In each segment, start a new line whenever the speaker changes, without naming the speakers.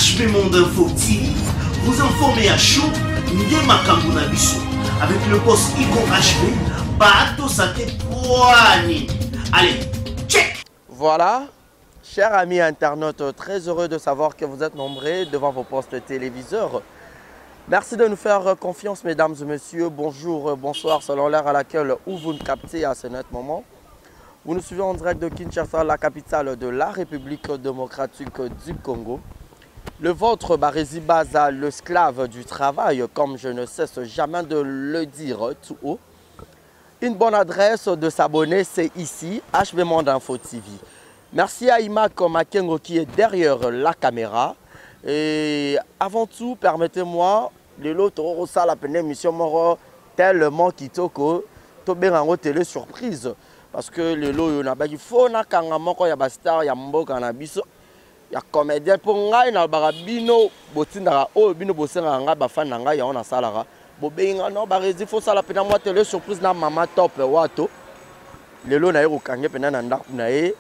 HB Monde Info TV, vous informez à chaud, Ndé Makambu na biso, avec le boss Igo HB, Bato Sate Poani. Allez, check!
Voilà, chers amis internautes, très heureux de savoir que vous êtes nombreux devant vos postes téléviseurs. Merci de nous faire confiance, mesdames et messieurs. Bonjour, bonsoir, selon l'heure à laquelle vous nous captez à ce net moment. Vous nous suivez en direct de Kinshasa, la capitale de la République démocratique du Congo. Le vôtre, Barési Baza, l'esclave du travail, comme je ne cesse jamais de le dire tout haut. Une bonne adresse de s'abonner, c'est ici, HB Monde Info TV. Merci à Imak Makengo qui est derrière la caméra. Et avant tout, permettez-moi, de l'autre, ça la peine émission tellement kitoko, to bien en télé surprise. Parce que le lot, il y a des faux, il y a des stars, il y a des cannabis, il y a des comédiens. Pour moi, il y a des bino, bino bossera, il y a des fans, il y a des salara. Il faut ça la peine moi télé surprise na maman top wato. Le lot na yo kange pena na ndaku na ye.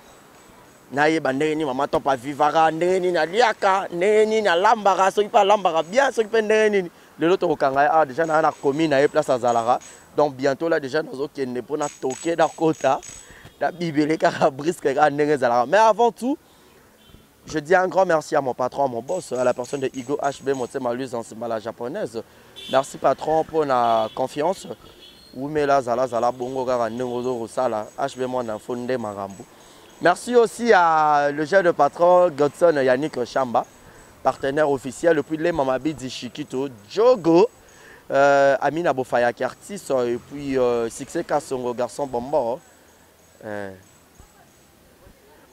Na ye bandeni maman top a vivara ndeni na liaka, ndeni na lambara, so pas lambara bien, so pas ndeni. Le lot to kanga a déjà na commune na ye place à Zalara. Donc bientôt là déjà nous autres qui ne pour na toquer dans kota, la bibélé car brisque Zalara. Mais avant tout, je dis un grand merci à mon patron, à mon boss, à la personne de Igo HB Motema Luz en la japonaise. Merci patron pour la confiance. Merci aussi à le jeune patron Godson Yannick Chamba, partenaire officiel depuis les Mamabi Chikito, Jogo. Amina Bofaya qui est artiste et puis Succès Kassongo, garçon bonbon.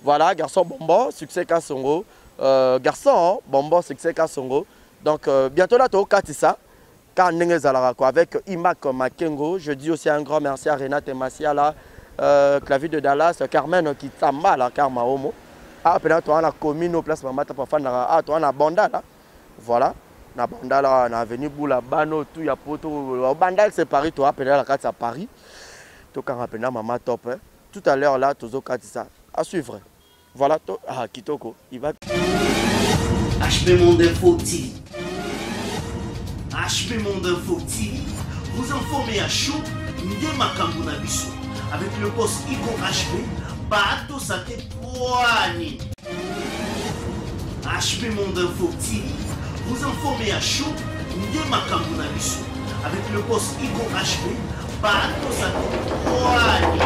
Voilà, garçon bonbon, Succès Kassongo. Garçon bonbon, Succès Kassongo. Donc bientôt là, tu as ça. Avec Imak Makengo. Je dis aussi un grand merci à Renate Massiala, clavier de Dallas, Carmen qui t'a mal à Karma Homo. Ah, puis là, tu as la commune au place Mamata Pafan. Ah, tu as la banda là. Voilà. Na banda là, na avenue Boula Bano, tout y a poto. Banda c'est Paris, toi, appelé la carte à Paris. Tu as rappelé maman top. Tout à l'heure là, tu as ça. À suivre. Voilà, ah, Kitoko, il va.
HB Monde Info TV. HB Monde Info TV, vous informez à chaud, Ndé Makambu na biso, avec le boss Igo HB, Bato Sate Poani. HB Monde Info TV, vous informez à chaud, Ndé Makambu na biso, avec le boss Igo HB, Bato Sate Poani.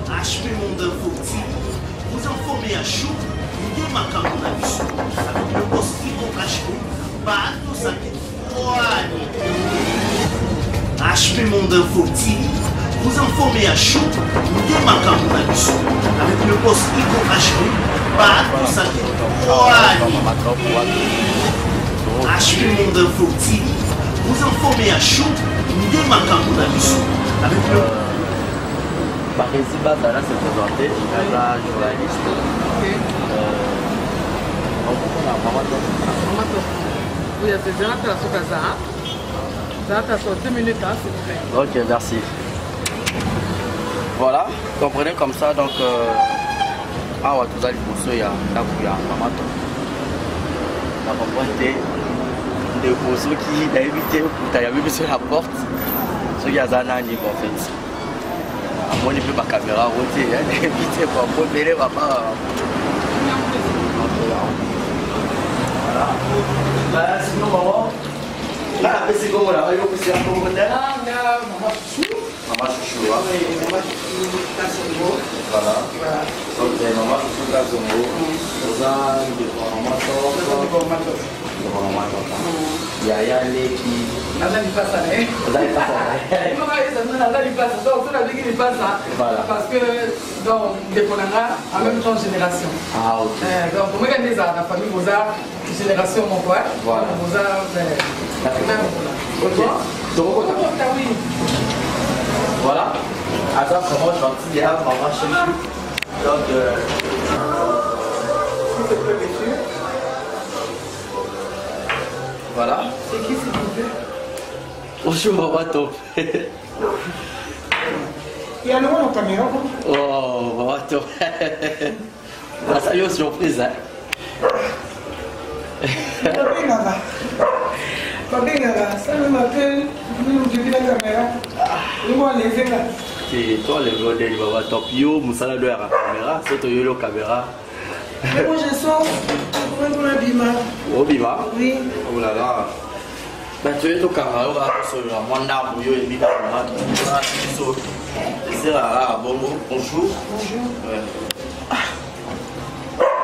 HB Monde Info TV, vous informez à chaud, Ndé Makambu na biso, avec le boss Igo HB, Bato Sate Poani. HB Monde Info TV, vous informez à chaud, Ndé Makambu na biso, avec le boss Igo HB, Bato Sate Poani. HB Monde Info TV, vous informez à chaud, Ndé Makambu na biso, avec le
Barési Baza là c'est présenté, la journaliste.
Oui, c'est déjà la Sokaza. Ça a 2 minutes, s'il vous plaît.
Ok, merci. Voilà, comprenez comme ça, donc. Ah, ouais, tout ça, il faut il y a maman. La maman des bossos qui a évité, tu as vu sur la porte. Ce qui a un niveau en fait. À mon niveau, ma caméra rôtée, évité pour protéger papa. Voilà. Sinon, maman. Là, c'est comment là? Il faut que c'est un peu moderne. Maman chouchou. Maman chouchou. Maman chouchou, Kassongo. Voilà. Ok, maman chouchou, Kassongo. Maman chouchou. Il y a Yanné qui.
Parce que dans en même temps génération.
Ah ok.
Donc moi quand la famille Mozart, génération mon père.
Voilà.
Mozart
voilà. Attends, comment gentil là, maman chez donc voilà.
C'est qui s'il vous plaît?
Bonjour maman top.
Il y a le monde en caméra.
Oh maman top. Ça y est surprise hein.
Ça me m'appelle, depuis la caméra. Nous on les fait là.
Et toi, le modèle, il va voir top yo, Moussala doit avoir la caméra, c'est toi, la caméra.
Moi je sors, pour la bima.
Oh, Bima?
Oui.
Oh là là. Ben, tu es au caméra, on va sur la mandat pour yo et Bima. C'est là, bonjour.
Bonjour.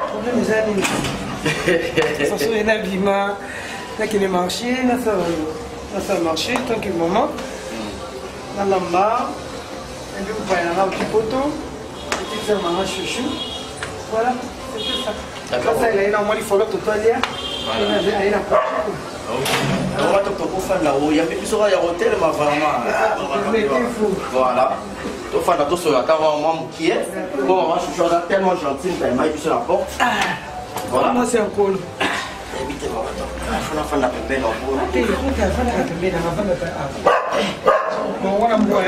Problème des années. Ça soit un bima. Là qui est marché, là ça marché, tant que maman. Là là-bas. Et puis, vous voyez là, un petit poteau, petit faire maman chouchou. Voilà, c'est tout ça.
D'accord.
Ça, il y a un mois, il faut l'autre total. Il y a un poteau.
On va te faire là-haut. Il y a plus de hôtel, mais vraiment. Voilà. Tu vas faire sur la table, maman qui est. Bon, maman chouchou, elle est tellement gentille, elle m'a mis sur la porte. Voilà.
Moi, c'est un col.
Évitez, maman. Il faut faire la pépelle en haut.
Il faut faire la pépelle avant de faire. Bon, on va boire.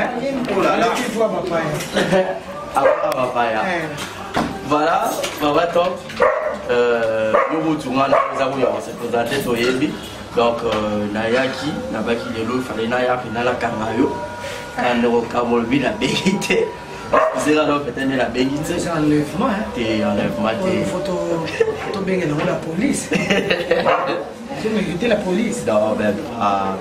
Oh là là.
Tu vois, papa.
Ah, papaya. Voilà, papa top. Nous se présenter sur Yebi. Donc, Nayaki, Nabaki Lelo, il fallait Nayaki, Nala Kamayo. Kamolbi, la vérité. C'est là, peut-être la vérité.
C'est un enlèvement.
T'es enlèvement.
Il faut bien la police. Il faut éviter la police.
Non, même pas.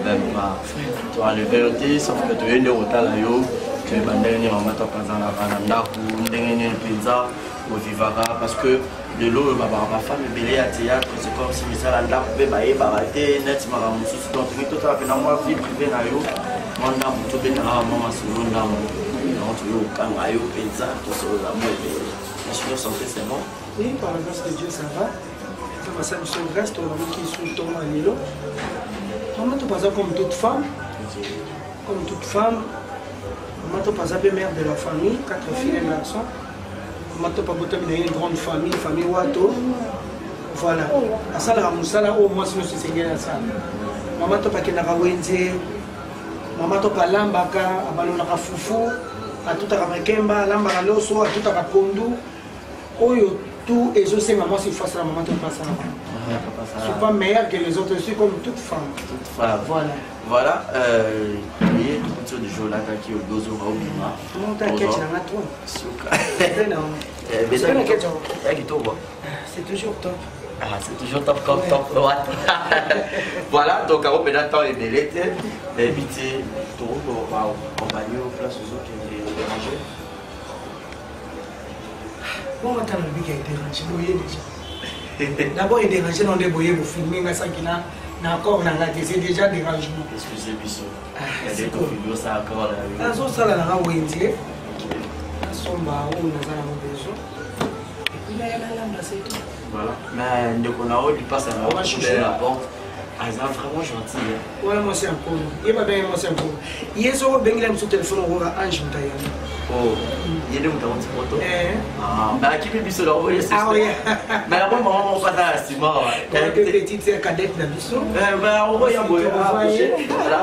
Tu as le vérité, sauf que tu es né au Talayo. Tu es bandé, on va t'en passer à la pizza, au Vivara, parce que de l'eau, ma femme est belée à théâtre, c'est comme si ça la pouvait bailler, barater, net, ma ramoussou, donc tout à fait dans ma vie privée, mon âme, tout bien dans ma solo, dans mon cangayo, pizza, tout ça, la chute de santé, c'est bon.
Oui, par la grâce de Dieu, ça va. Ça me sauve reste, on a qui sous ton anilo. On m'a tout passé comme toute femme. Comme toute femme. On m'a tout passé mère de la famille, 4 filles et un garçon. On m'a tout passé une grande famille Wato. Voilà. À ça, la Moussala, au moins, si nous sommes seigneurs à ça. Maman tout passé na Wenze. Maman tout passé Lambaka, à Balonaka Foufou, à tout à Kemba, Lambaka Loso, à tout à Pondu. Oyo. Tout et je sais maman si face à la maman tu passes à la maman. Je ne suis pas meilleure que les autres, je suis comme toute femme.
Toute femme. Voilà. Il y a tout de jour là qui est au dozo au Bima.
Non, t'inquiète, j'en ai toi. C'est toujours top.
Ah, c'est toujours top comme top. Voilà, donc on peut attendre les délais. Éviter tout le compagnie au place aux autres qui est dérangé.
Bon, attends, le big est dérangé, boyé déjà. D'abord, il est dérangé dans des boyés pour filmer, mais ça qui n'a encore c'est déjà dérangement.
Excusez-moi, il y a des configures, ça encore là.
La sauce, ça, là, on va dire. La somba, on a besoin. Et puis là, il y a la lampe, c'est tout.
Voilà. Mais dès qu'on a il passe à la porte. Ah, ils sont vraiment gentils.
Ouais, moi c'est un peu. Il va bien, moi c'est un peu. Il est sur le téléphone, on va Ange Moutaïa.
Oh, il y a des moutons qui sont ah, mais qui peut bien leur envoyer ce
oui.
Mais moi, maman, on va dans la ciment.
Elle est petite, cadette de l'issue.
On va y envoyer. Voilà.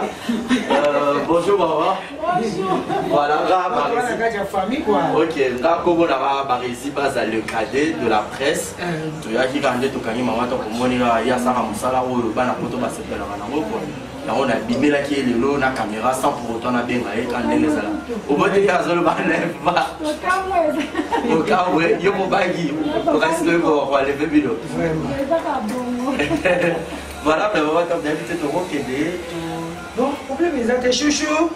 Bonjour, maman.
Bonjour.
Voilà,
la famille, quoi.
Ok, là, comme on a ici, le cadet de la presse. Tu as dit que tu as dit maman, il y a ça, Moussala, ou le ban à Poto, c'est pas la on a bimé là qui est le lot, la caméra sans pour autant la bien quand on est là. Au moins, tu as le ban pas. Au cas où, il y a mon baggy. On reste le bon, on va lever le vidéo. Voilà, mais on va comme d'habitude, on va aider.
Bon, problème, ils ont été chouchou.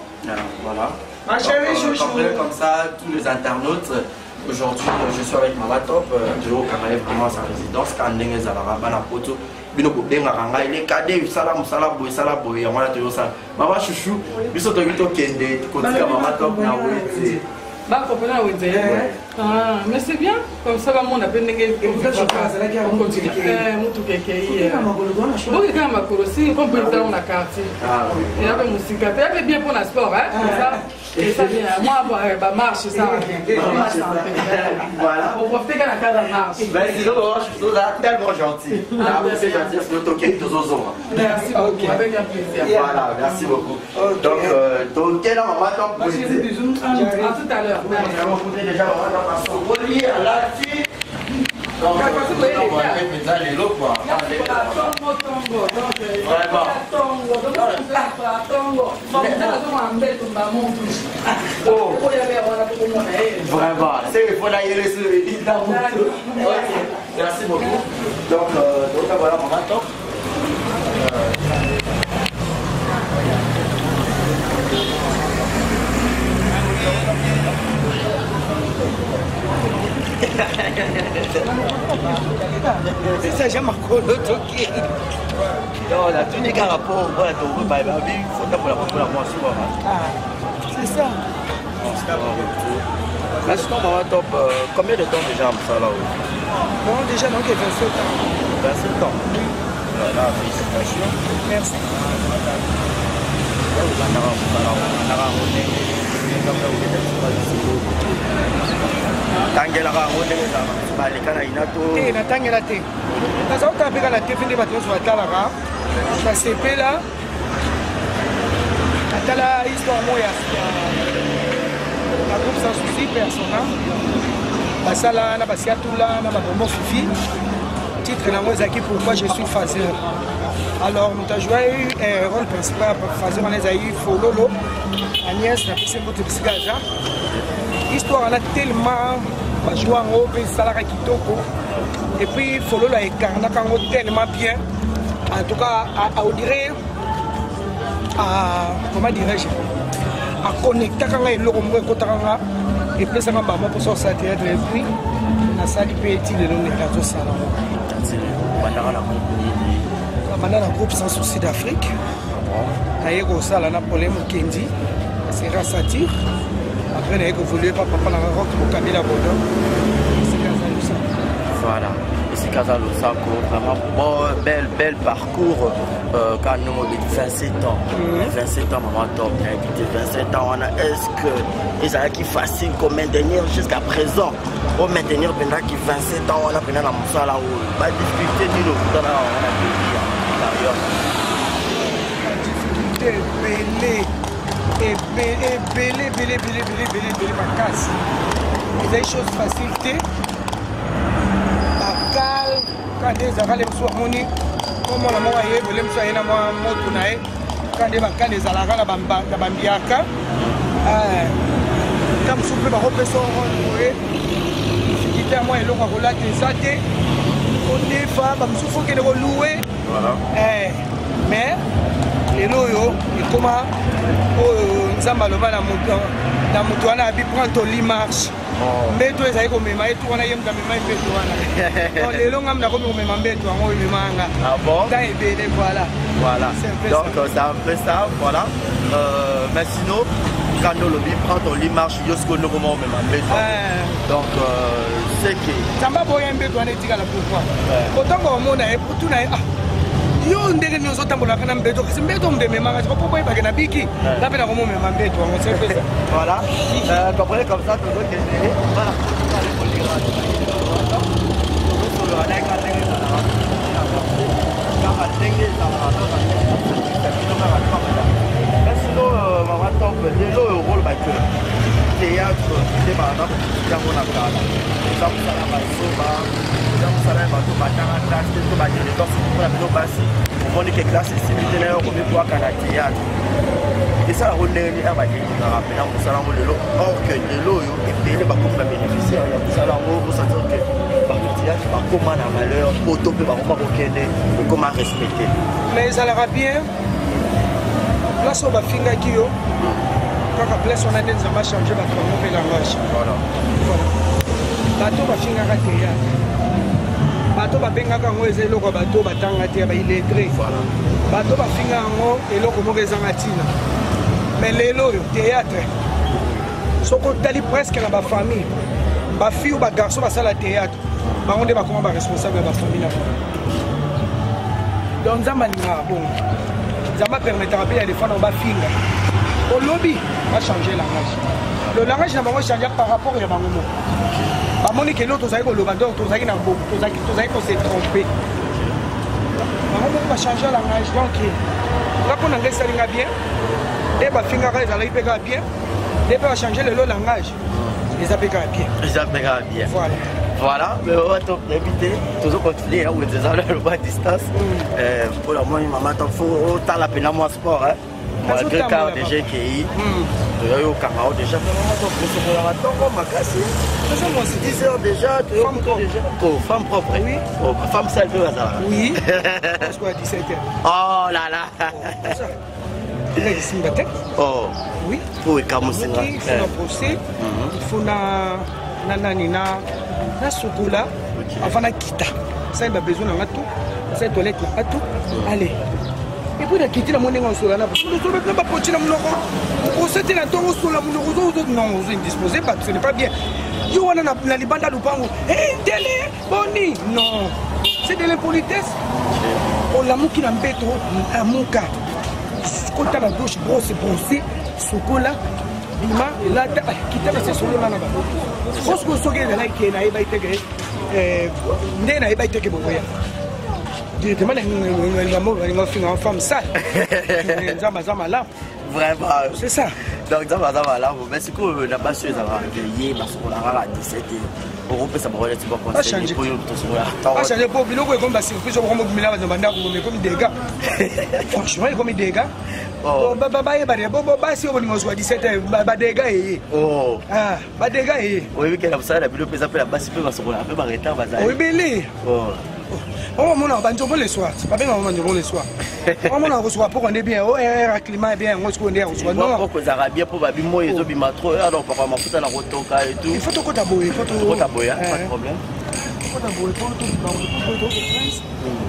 Voilà.
Ma chérie, chouchou.
Comme ça, tous les internautes. Aujourd'hui, je suis avec Mama Top, de haut Kamaï, vraiment à sa résidence, quand on est à la Rabana Poto. Il est cadet, il salam, boy, et on a tout ça. Maman chouchou, il sont au Kende, côté Mama Top,
Bah, mais c'est bien, comme ça, on a bien et ça bien, moi, marche, ça.
Voilà.
On profite quand la cadre marche.
Mais sinon, je suis tellement gentil. C'est gentil, c'est le token de Zozo.
Merci beaucoup, avec un plaisir.
Voilà, merci beaucoup. Donc, quel homme va t'en poser?
À tout à l'heure.
Déjà, on va déjà, on va passer au relier à la fille. Donc, les lots, quoi. Vraiment, c'est il faut la y aller sur les lits dans mon tour. Merci beaucoup. Donc voilà, maman, top.
C'est ça, j'aime encore le toqué.
Non, la tunique à rapport à ton repas, il faut pour la moitié.
C'est ça.
Là, sinon, maman, top, combien de temps déjà ça là?
Bon, déjà, donc, il y a 27 ans.
27 ans. Voilà, félicitations.
Merci.
tangelaka ngo ndenge baleka na ina to
natangela te naza kotala na te nde bato nyonso batalaka nasepela natala histoire moko ya groupe sans souci persona basala na basiatula na babombo fifi titre nango ezalaki pourquoi je suis phaseur. Alors nous avons joué un rôle principal phaseur wana ezalaki fololo Agnès napesi mbote bisika aja histoire wana tellement bajoué yango mpe esalaka kitoko et puis fololo aekarnaka yango tellement bien en tout cas on dirait comment dirais-je aconnectaka nga eloko moko ekotaka nga epesaka mbama mposa kosala théâtre et puis nasali mpe eti lelo ndenge azosala banda na groupe sans souci d'Afrique naye kosala na Paulin Mokendi sera satire après naye kovolue pa papa na rock mokabila bodo
voilà ici Casa Losako vraiment bon bel parcours quand nous avons 27 ans 27 ans maman top 27 ans est-ce que ils ont qui facile comme maintenir jusqu'à présent pour maintenir pendant qui 27 ans on a pendant la moussa là où pas difficulté ni le dans la
belé makasi eza chose facilité bakal kande ezalaka le mosu amoni omona moko ayebele mosu aye na mwa moto na ye kande bakal ezalaka na bambiaka ta mosu mpe bakopesa oye difficulté ya mwa eloko ya kolata eza te odefa bamosusu fokende kolue mais lelo oyo ekoma oyo nzambe aloba na moto wana abi prend ton lit marche mbeto ezali komema ye tu wana ye moto amema mbeto wana lelo ngam nakomi komema mbeto yango oyo ememanga ta ebele voilà
donc c'est un peu ça voilà mais sinon quand on lobi prend ton lit marche yosko no comment omema mbeto donc c'est que
nzambe aboya mbeto wana etikala pourquoi otango omona ye putuna ye yo ndenge nini ozotambolaka na mbeto kasi mbeto mbememaka po boyebake na biki nga mpe nakomomema mbeto yango sepesa
voilà comprenez comme ça tozokende voilà sinon mama top lelo oyo rôle bake théâtre nde bana yango na kala eza kosala basoba eza kosala bato batanga classe to badélétance mpona bino basi omoni ke classe esimite na yo komibwaka na théâtre esalako ndenge nini a badelingaka mpena kosala yango lelo or que lelo oyo ebele bakomi babénéficiaire ya kosala yango osentir ke bato théâtre bakoma na malheur poto mpe bakoma kokende ekoma respecte
mais ezalaka bien place oyo bafingaki yo kaka place wana nde nzambe achange bato bango mpe langage bato bafingaka théâtre bato babengaka yango eza eloko bato batanga te ya baillettré bato bafinga yango eloko moko ezanga ntina mais lelo oyo théâtre soki otali presque na bafamille bafille ou bagarçon basala théâtre bango nde bakoma baresponsable ya bafamille na bango donc nzambe alingaka bongo nzambe apermetaka mpe ya defana bafinga olobi bachange langage le langage na bango echange par rapport ya bango moko bamoni ke lelo tozali koloba donc tozalaki na boku tozali kose trompe bango moko bachange langage donc nga mpo na ngai esalinga bien nde bafingaka ezalaki mpe kaka bien nde mpe bachange lelo langage eza mpe kaka bien
voilà Voilà, mais on va t'inviter. Toujours continuer, on est déjà à distance. Pour la moindre maman, il faut la peine à moi sport. Malgré le cas déjà qui est il y a eu au Carao déjà. Maman, 10 heures déjà. Oh, femme propre. Oui. Oh, femme sale de hasard.
Oui. Parce qu'on a 17h.
Oh là là.
Il y a ici la tête.
Oh.
Oui.
Pour les camoufler.
Il faut un procès. Il faut na chocolat. Avant la quitta. Ça, il a besoin d'un atout. Ça, toilette là. Atout. Allez. Et puis, il a quitté la monnaie en sola. Là. Non, vous indisposez pas. Ce n'est pas bien. Il y a un libanda lupango. Hé, télé, boni. Non. C'est de l'impolitesse. On l'a mouki dans le béton. À mouka. Quand tu as la douche, brosse, brossée, chocolat. Bima, là, quitte la session là. Parce que ce qui est là, qui est là, il va être directement, il va finir en femme sale.
Vraiment.
C'est ça.
Donc, ça va là. Mais c'est qu'on n'a pas su avoir veillé parce qu'on a à 17 h. On peut savoir les petits conseils pour nous tous.
Ah, changer pour bilo comme ça, surprise on va me là dans banda comme des gars. Franchement, comme des gars. Oh, si on va 17 h, des gars.
Oh.
Ah, des gars.
Oui, que ça la bilo peut s'appeler la basse peu parce qu'on a un peu retard bazar.
Oui, belé.
Oh.
On va manger le soir. C'est pas bien on va manger le soir. On va reçoit pour on est bien. Oh, un climat bien, on se connaît, on se
non. Pour que ça va bien probablement ils ont bima trop alors papa m'a foutu la rotoka et tout.
Il faut tout taboyer,
pas de problème.
Il faut taboyer pour tout on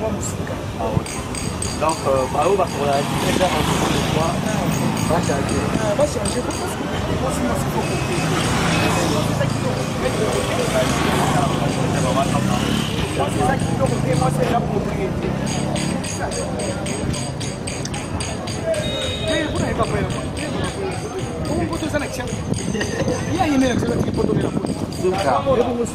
va musique.
Ah OK. Donc bah on va pour la déjà on va changer.
Va changer parce que c'est ça qui peut refaire, moi c'est la propriété. Mais vous n'avez pas fait la faute. Comment vous faites l'action? Il y a une élection qui peut donner la faute.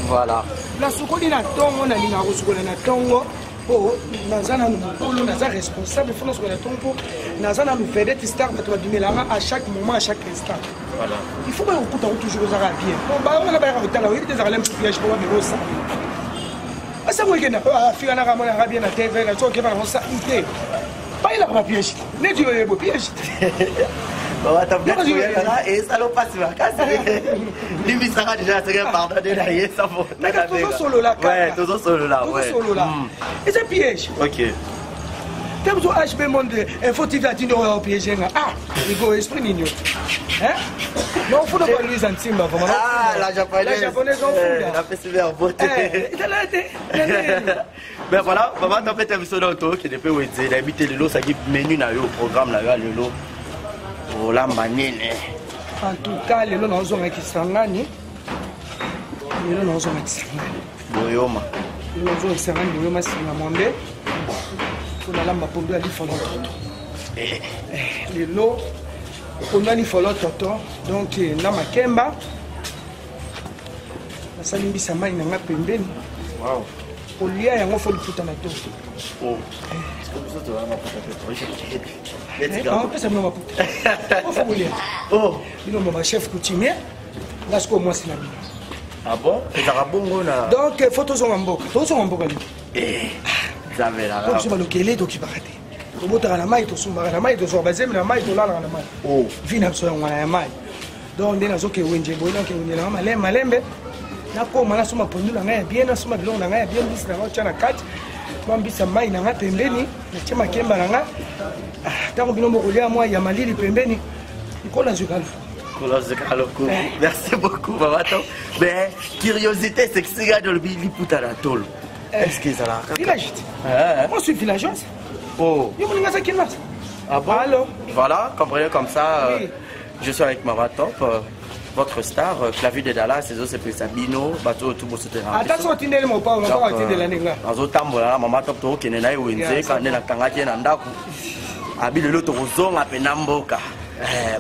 Voilà.
La soukouli na tongo na linga soukouli na tongo. Oh, nazana nous naza responsable faut nous la tongo. Nazana nous vedette star bato ba dumelanga à chaque moment à chaque instant. Voilà. Il faut pas écouter toujours aux arabes bien. Bon ba on a ba retala, il des arabes piège pour ba ça. Asa moi que na afika na ramona arabie na TV na so que va ça ité. Pas il a pas piège. Ne tu veux pas piège.
Bon, attends, et ça l'on passe ma casse. Lui, ça va déjà, c'est pardonner derrière, ça vaut.
Toujours solo là.
Ouais, toujours solo là.
Toujours solo là. Et c'est piège.
Ok.
T'as besoin HB Monde, info TV à dire au piège. Ah, il faut esprit mignon. Hein? Non, il faut pas lui sentir, vraiment.
Ah, la japonaise en fout. La festival en beauté. Mais voilà, maman, t'as fait un émission d'auto qui n'est pas où il dit, d'habiter le lot, ça dit menu au programme là, le lot. Oh la manine.
En tout cas, les lots n'ont pas kisangani. Les lots n'ont pas kisangani.
Boyoma.
Les lots n'ont pas kisangani. Boyoma c'est la monde. Pour la lame pour aller faire l'autre. Les lots pour aller faire l'autre. Donc na makemba. La salimbi sama ina nga pembeni.
Wow.
Pour lier yango faut le puta na to.
Oh.
Oh, chef coutumier. Là, c'est moi, c'est la vie.
Ah bon? C'est un bon gars.
Donc, il faut tous en boca. Tous en boca.
Eh, ça va là.
Donc, je vais le caler, donc il va rater. Tu montes à la maille, tu soumets à la maille, tu sois basé, mais la maille, tu l'as à la maille.
Oh.
Vina, tu sois à la maille. Donc, on est dans ce que vous avez dit, vous avez dit, malembe. Là, comme on a souma pondu, on a bien, on a souma on a bien, bis, on a 4. Mambisa mai na pembeni na chema kemba na tango binombo kolia moi ya malili pembeni ikola zukalo
merci beaucoup Mamato. Mais curiosité c'est que c'est gars de le puta la tôle. Est-ce que ça là
village moi je suis villageoise.
Oh
yo moninga ça kinga.
Ah bon?
Alors
voilà, comprenez comme ça
oui.
Je suis avec Mamato. Votre star, Clavier de Dallas, c'est plus Sabino, bateau tout beau souterrain.
Attention, tu n'es pas, on va pas de l'année là.
Dans tambola, maman top to qui n'est pas où il est, quand on est dans Kangati et Nandaku. Abi le lot au zone à Penamboka.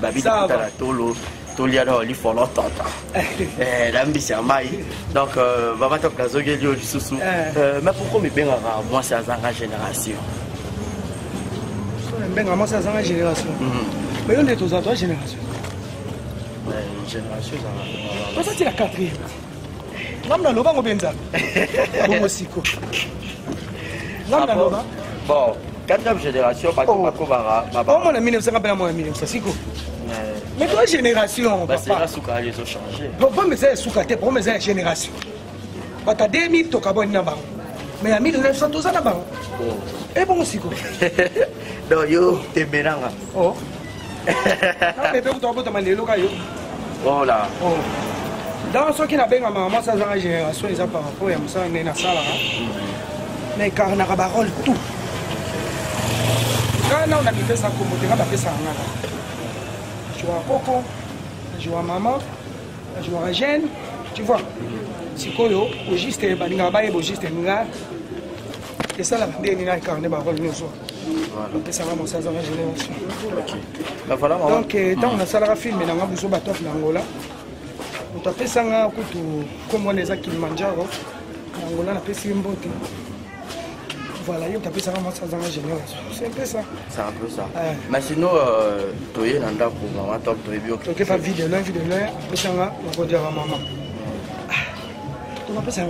Babi de la tolo, Toliado, il faut l'entendre. L'ambition maï. Donc, maman top la zoguelio du sous. Mais pourquoi me bien moi c'est la génération?
Moi c'est la génération. Mais on est tous à toi génération.
Génération,
ça c'est la quatrième. Ngamna loba ngobenza. Bongo siko. Ngamna loba.
Bon, 4e génération bakobara
baba. Moi na 1950 na moi 1900 siko. Mais toi génération
bah c'est là souka les ont changé.
Bon mais c'est souka te pour mes génération. Bata 2000 to kaboni na bango. Mais en 1900 to za na bango. Et bongo siko.
Donc yo te benanga.
Oh. Mais peut to bota mandelo ka yo.
Voilà.
Oh. Dans ce qui n'a pas maman ça dans la génération ils ont par rapport à ça na sala. Mais car na parole tout. Quand on a mis ça comme on a fait ça ngala. Je vois Coco, je vois maman, je vois Jeanne, tu vois. Si Kolo, au juste balinga baye au juste nga. Et ça la ndé ni na carnet ba rôle nous. Voilà. Ça va mon ça dans la génération.
OK. Bah voilà maman.
Donc dans on a ça la film na ngabuso batof na Angola. On t'a fait ça nga kutu comme on les a Kilimanjaro. Angola na pesi mbote. Voilà, il y a tapé ça dans la génération. C'est un peu ça.
C'est un peu ça. Mais sinon, tu es dans le pour maman, tu es bio.
Tu pas vidéo, puis ça va, on va dire à maman. Tu m'appelles ça.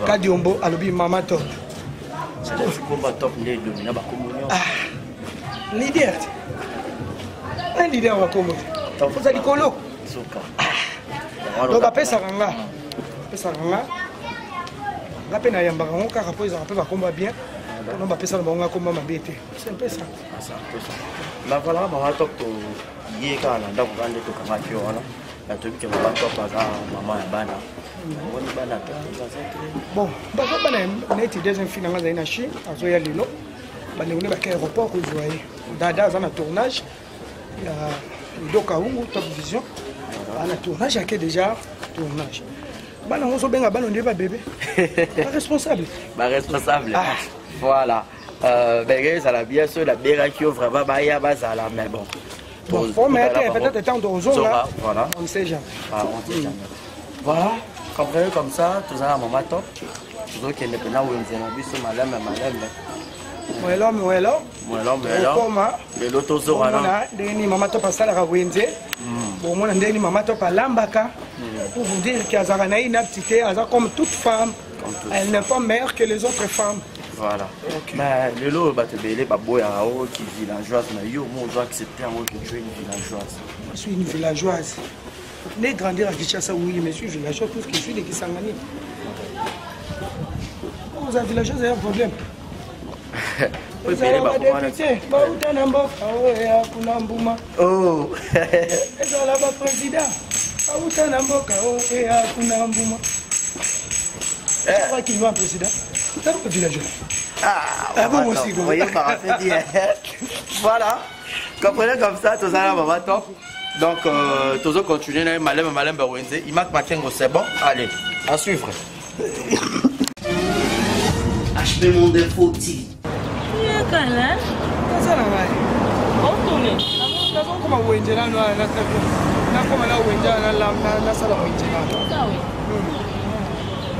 Kadiombo, alobi maman top.
C'est quoi top les domina ba communion.
Leader. Un leader va comment? Faut ça dicolo.
Soka.
Donc après ça ranga. Ça ranga. La peine à Yambara, on a rappelé un combat bien. On va passer le combat ma bête. C'est un peu ça.
C'est un peu ça. Mais voilà, on va talk to Yeka, on a besoin de tout comme tu vois. La truc que on va talk à maman et bana. On est bana.
Bon, bah on a été deuxième finale dans la Chine, à Zoya Lilo. Bah on est à l'aéroport où Zoya. Dada dans un tournage. Il y a Dokaungu Top Vision. On a tournage, il y a déjà tournage. Bana on se bien à ballon pas bébé. Pas responsable.
Pas responsable. Voilà. Ben ça la bien sûr la Berakio vraiment baya bazala mais bon.
Bon, faut mettre peut-être temps dans zone là.
Voilà.
On ne sait jamais.
Ah, on sait jamais. Voilà. Comprenez comme ça, tout ça maman top. Tout ça qui est maintenant où on a vu ce madame.
Voilà.
Comment le loto zora.
Deni maman top à sala wenze. Bon moi ndeni maman top à lambaka. Pour vous dire qu'Azara n'a une aptitude, comme toute femme, elle n'est pas meilleure que les autres femmes.
Voilà. Okay. Mais le lot va te béler par boya qui est villageoise, mais yo moi je dois accepter que tu es une villageoise.
Je suis une villageoise. Les grandir à Kinshasa, oui, mais je suis villageoise parce que je suis de Kisangani. Vous avez villageoise, il y a un problème. Vous avez un député,
oh.
Vous avez un président. Je crois qu'il va un président. C'est un villageois.
Ah bon aussi, vous voyez, voilà. Comprenez comme ça, tout ça là, maman top. Donc, tous autres continuez, malem, il marque ma kengo, c'est bon. Allez, à suivre.
HP Monde Info TV.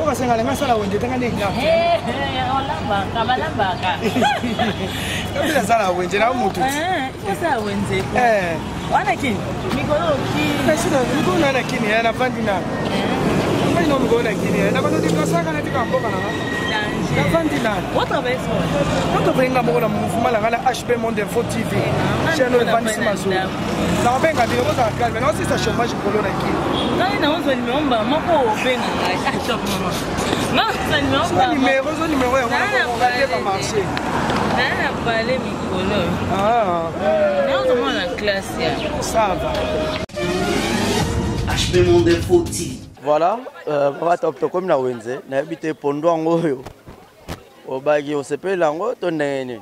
Oka senga lenga sala wenje tanga ni nya.
Olamba kabalamba.
Kabila sala wenje na mutu.
Sala wenje. Wana kini? Mikolo kini.
Kasina mikolo na kini na fandi na. Mai no mikolo na kini na bado dikasaka na tikamboka na. Na fandi na.
Outra vez.
Quando vem na mola mufuma la HP Monde Info TV. Channel Vanessa Mazo. Na benga bino boza kalme na sisa chômage kolo na kini.
Nani na wanzo nimeomba moko benga. Non,
numéro on va marcher.
Nana parler mikolo. Non, comment la classe
ça va.
HP Monde Info TV.
Voilà, on va top comme na wenze, na habité pondo ngoyo. Obagi osepe lango to nene.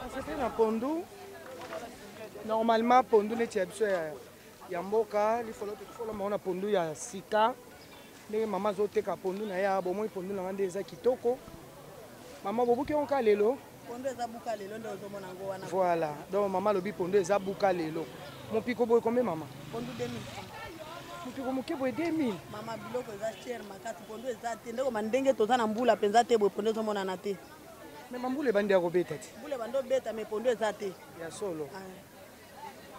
Osepe na pondo. Normalement pondo ne tiabso ya mboka, il faut la pondo ya sika. Les mamans ont été capondu na ya bon moi pondu na ngande za kitoko. Maman bobuki on ka lelo.
Pondo za buka lelo ndo zo mona ngo wana.
Voilà. Donc maman lobi pondo za buka lelo. Mon piko boy combien maman?
Pondo 2000.
Mon piko mo kebo 2000.
Maman biloko za cher makati pondo za te ndeko mandenge toza na mbula penza te boy pondo zo mona na te.
Mais mambule bandi ya robeta ti.
Mbule bando beta mais pondo za te.
Ya solo.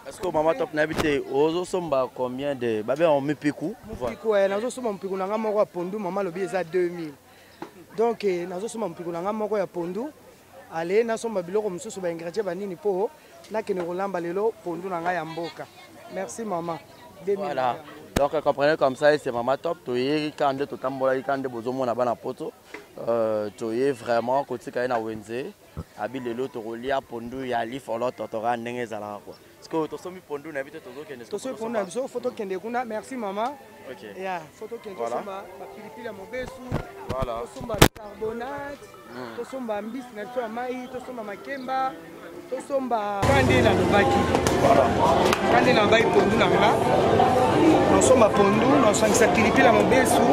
Est-ce que maman top n'habite aux somba combien de babé on me pikou?
Pikou nazo soma mpikou nanga moko ya pondu maman lobi eza 2000. Donc nazo soma mpikou nanga moko ya pondu. Allez na somba biloko mususu ba ingrédients banini po na kene kolamba lelo pondu nanga ya mboka. Merci maman. 2000.
Voilà. Donc comprenez comme ça c'est maman top toyé kande totambola kande bozomo na bana poto. Toyé vraiment côté ka na wenze. Abi lelo to rolia pondu ya lifolo totora ndenge zala quoi. Est-ce que to somi pondu na bité tozo kende?
To somi pondu na biso photo kende kuna. Merci maman.
OK.
Ya photo kende somba ba pilipili ya mobesu.
Voilà.
To somba carbonate. To somba mbisi na to mai, to somba makemba. To somba kande na lobaki. Voilà. Kande na bai pondu na nga. Na somba pondu, na sangisa pilipili ya mobesu.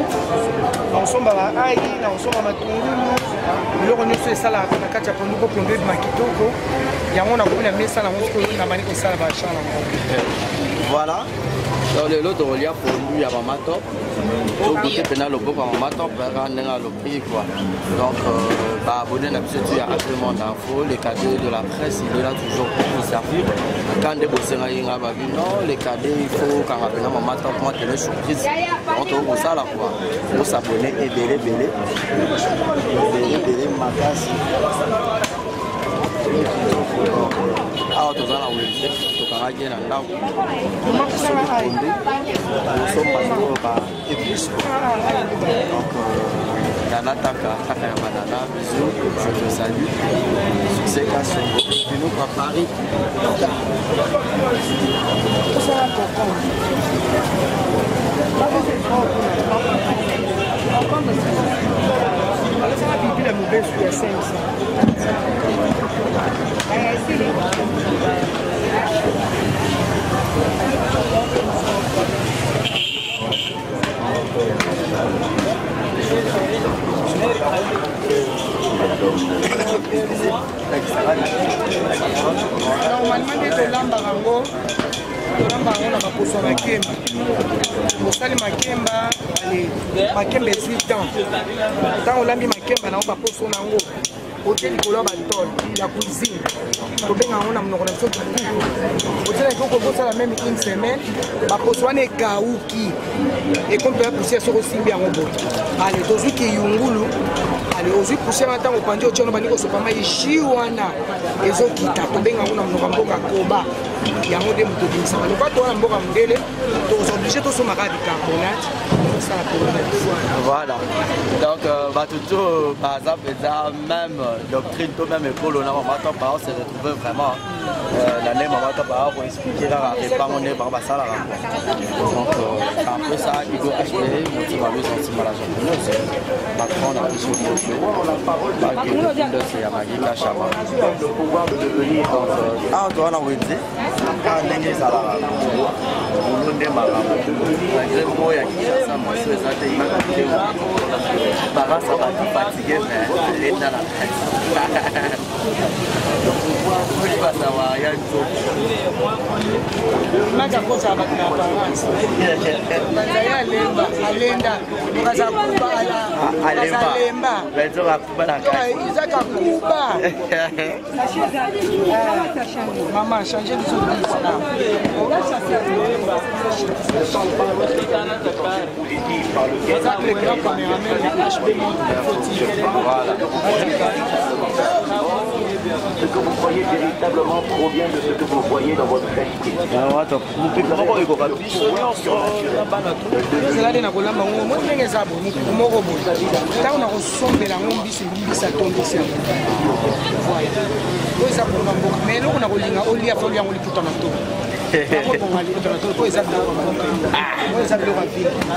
Na somba ba ai, na somba matungulu. Biloko nyonso esalaka na kati ya pondu po pondu ebima kitoko. Yango na komi na mesa na moko na mani kosala bachan na ngo.
Voilà. Donc le lot de relia pondu ya maman top. Au côté pénal au boko maman top ndenge alobi quoi. Donc bah abonné na biso tu as absolument d'infos, les cadets de la presse, il est là toujours pour vous servir. Quand des bossera yinga ba non, les cadets il faut quand on a maman top moi telle surprise. On te voit ça là quoi. Faut s'abonner et belé makasi. Ah, tu as la website, tu as la gueule en donc Kanataka, Taka Banana, bisous, je te salue. Succès Kassongo, de nous à Paris.
La mauvaise sur 500. Normalement, les lambarango, na baposo makemba. Mosali makemba, makemba esi temps. Tant olambi makemba na baposo nango. Hôtel likolo batol ya cuisine. Tobenga ngo na monoko na biso tuku. Hôtel ikoko kosala même une semaine. Baposo wana ekauki. Ekompe ya poussière soko simbi yango bote. Ale tozwi ki yungulu. Ale ozwi poussière na ntango pandi otyono bandi kosopa mai ji wana ezokita. Tobenga ngo na monoko ya mboka koba. Yango de moto bimisaka. Lokwa to wana mboka mondele tozoblige tosomaka bicarbonate.
Voilà. Donc, tout par exemple, même doctrine, tout même école, on a s'est retrouvé vraiment l'année pour expliquer la réponse, on est par ça. Donc, c'est un peu ça, il doit acheter, mon petit mari, son petit malade japonais. Macron, on a plus de choses. C'est à Magui Kachama. Le pouvoir de devenir. Ah, on doit l'envoyer. Quand on est à la on est malade. Parents ça va tout fatiguer mais elle est dans la presse. Je ne pas savoir rien du tout.
Je ne sais pas maman, changez de souris.
Ce que vous croyez véritablement provient de ce que vous voyez dans votre réalité.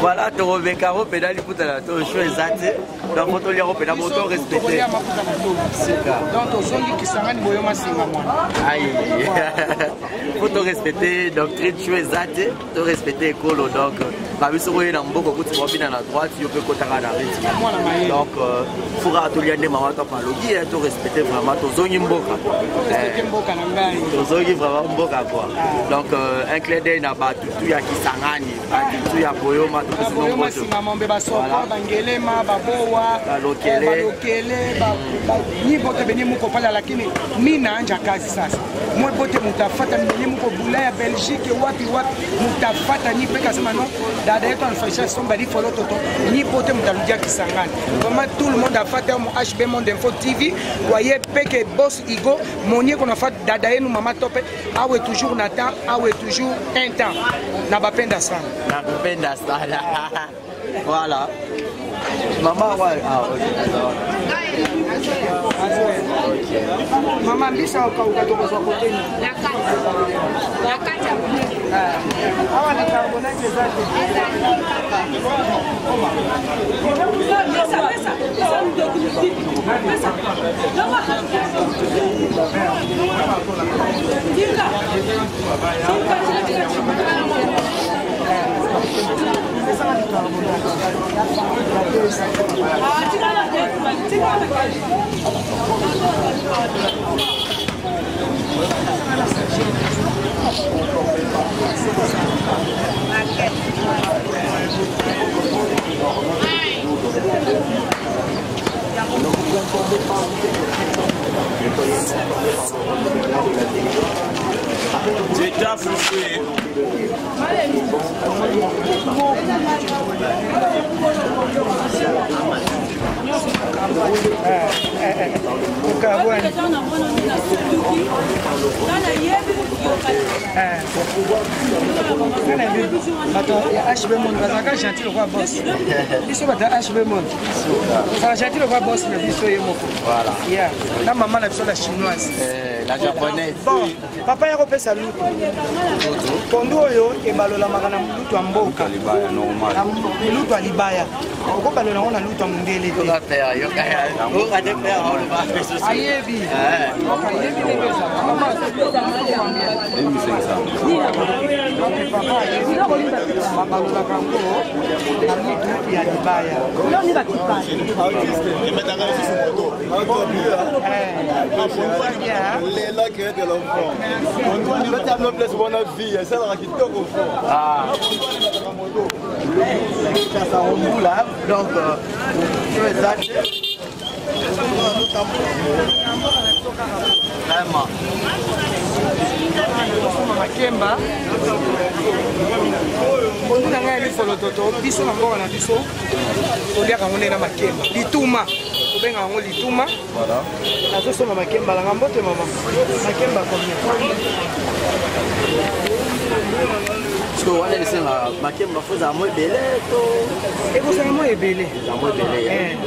Voilà, tu reviens carreau, pédale, il faut te la toucher, exact. Donc, faut te lire au pédale, faut respecter. Aïe, faut te respecter, donc, tu es exact, te respecter, colo, donc. biso ko na mboko kuti mobina na droite yo pe kotanga na rythme. Donc fura to liande mama to palogi et to respecter vraiment to zongi mboka.
Mboka na ngai.
To zongi vraiment mboka quoi. Donc un clin d'œil na ba tutu ya Kisangani, ba tutu ya Boyoma to
ko Boyoma singa mombe ba sopa bangelema ba boa ba lokele ba ni bote beni muko pala lakini mimi naanja kazi sasa. Moi bote mutafata mbele muko Bulaya Belgique wapi mutafata ni peka sema non dada yetu anafanyisha somebody follow toto ni pote mtarudia Kisangani. Vraiment tout le monde a fait mon HB Monde Info TV voyez peke boss Igo monier qu'on a fait dada yenu mama tope awe toujours na temps awe toujours un temps na bapenda sana
voilà maman ouais
maman bisa ukatoka kwa koteni
la kacha
hawa na carbonate zake
Déjà frustré.
HB Monde bazaka gentil le roi boss. Biso bata HB Monde. Ça gentil le roi boss na biso yemoko.
Voilà.
Yeah. La maman la biso la chinoise.
La japonaise.
Bon, papa ya kopesa lutu. Pondo oyo ebalola makana lutu amboka.
Libaya normal.
Lutu alibaya. Okobalola ngona lutu amundele te.
Yo kaya. O ade pe a holo ba.
Ayebi. Ayebi le besa. Mama. Papa ayebi. Mabalola kango na lutu ya libaya.
Loni bakipana.
Imetanga sisi moto. Les là qui est de l'enfant. On doit mettre à place bonne vie, c'est là qui toque au fond.
Ah. Ça roule là. Donc tu es ça. Vraiment.
Makemba. Bongo na ngai lifolo toto biso na ngona biso. Toliaka ngone na makemba. Lituma. Benga ngo lituma.
Voilà.
Nazo soma makemba la ngambote mama. Makemba combien?
So wana lisema makemba foza mo ebele to.
Et vous savez moi ebele.
La mo ebele.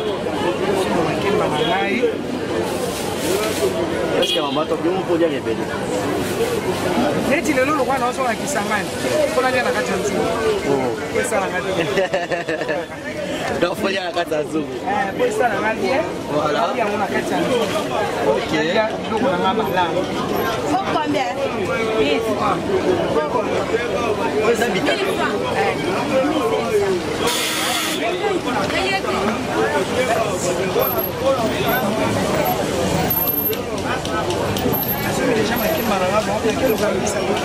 Soma makemba na ngai.
Est-ce que maman to bien pour dire ebele?
Neti lelo lokwa na osonga Kisangani. Kona lia na kati ya nzungu.
Oh.
Pesa na ngati.
Donc faut dire la carte azul.
Pesa na ngati.
Voilà.
Ya ona kati ya nzungu.
OK.
Ya loko na ngaba la.
Faut combien? 10.
Vous habitez.
Déjà makemba na ngaba, on a quel local qui s'appelle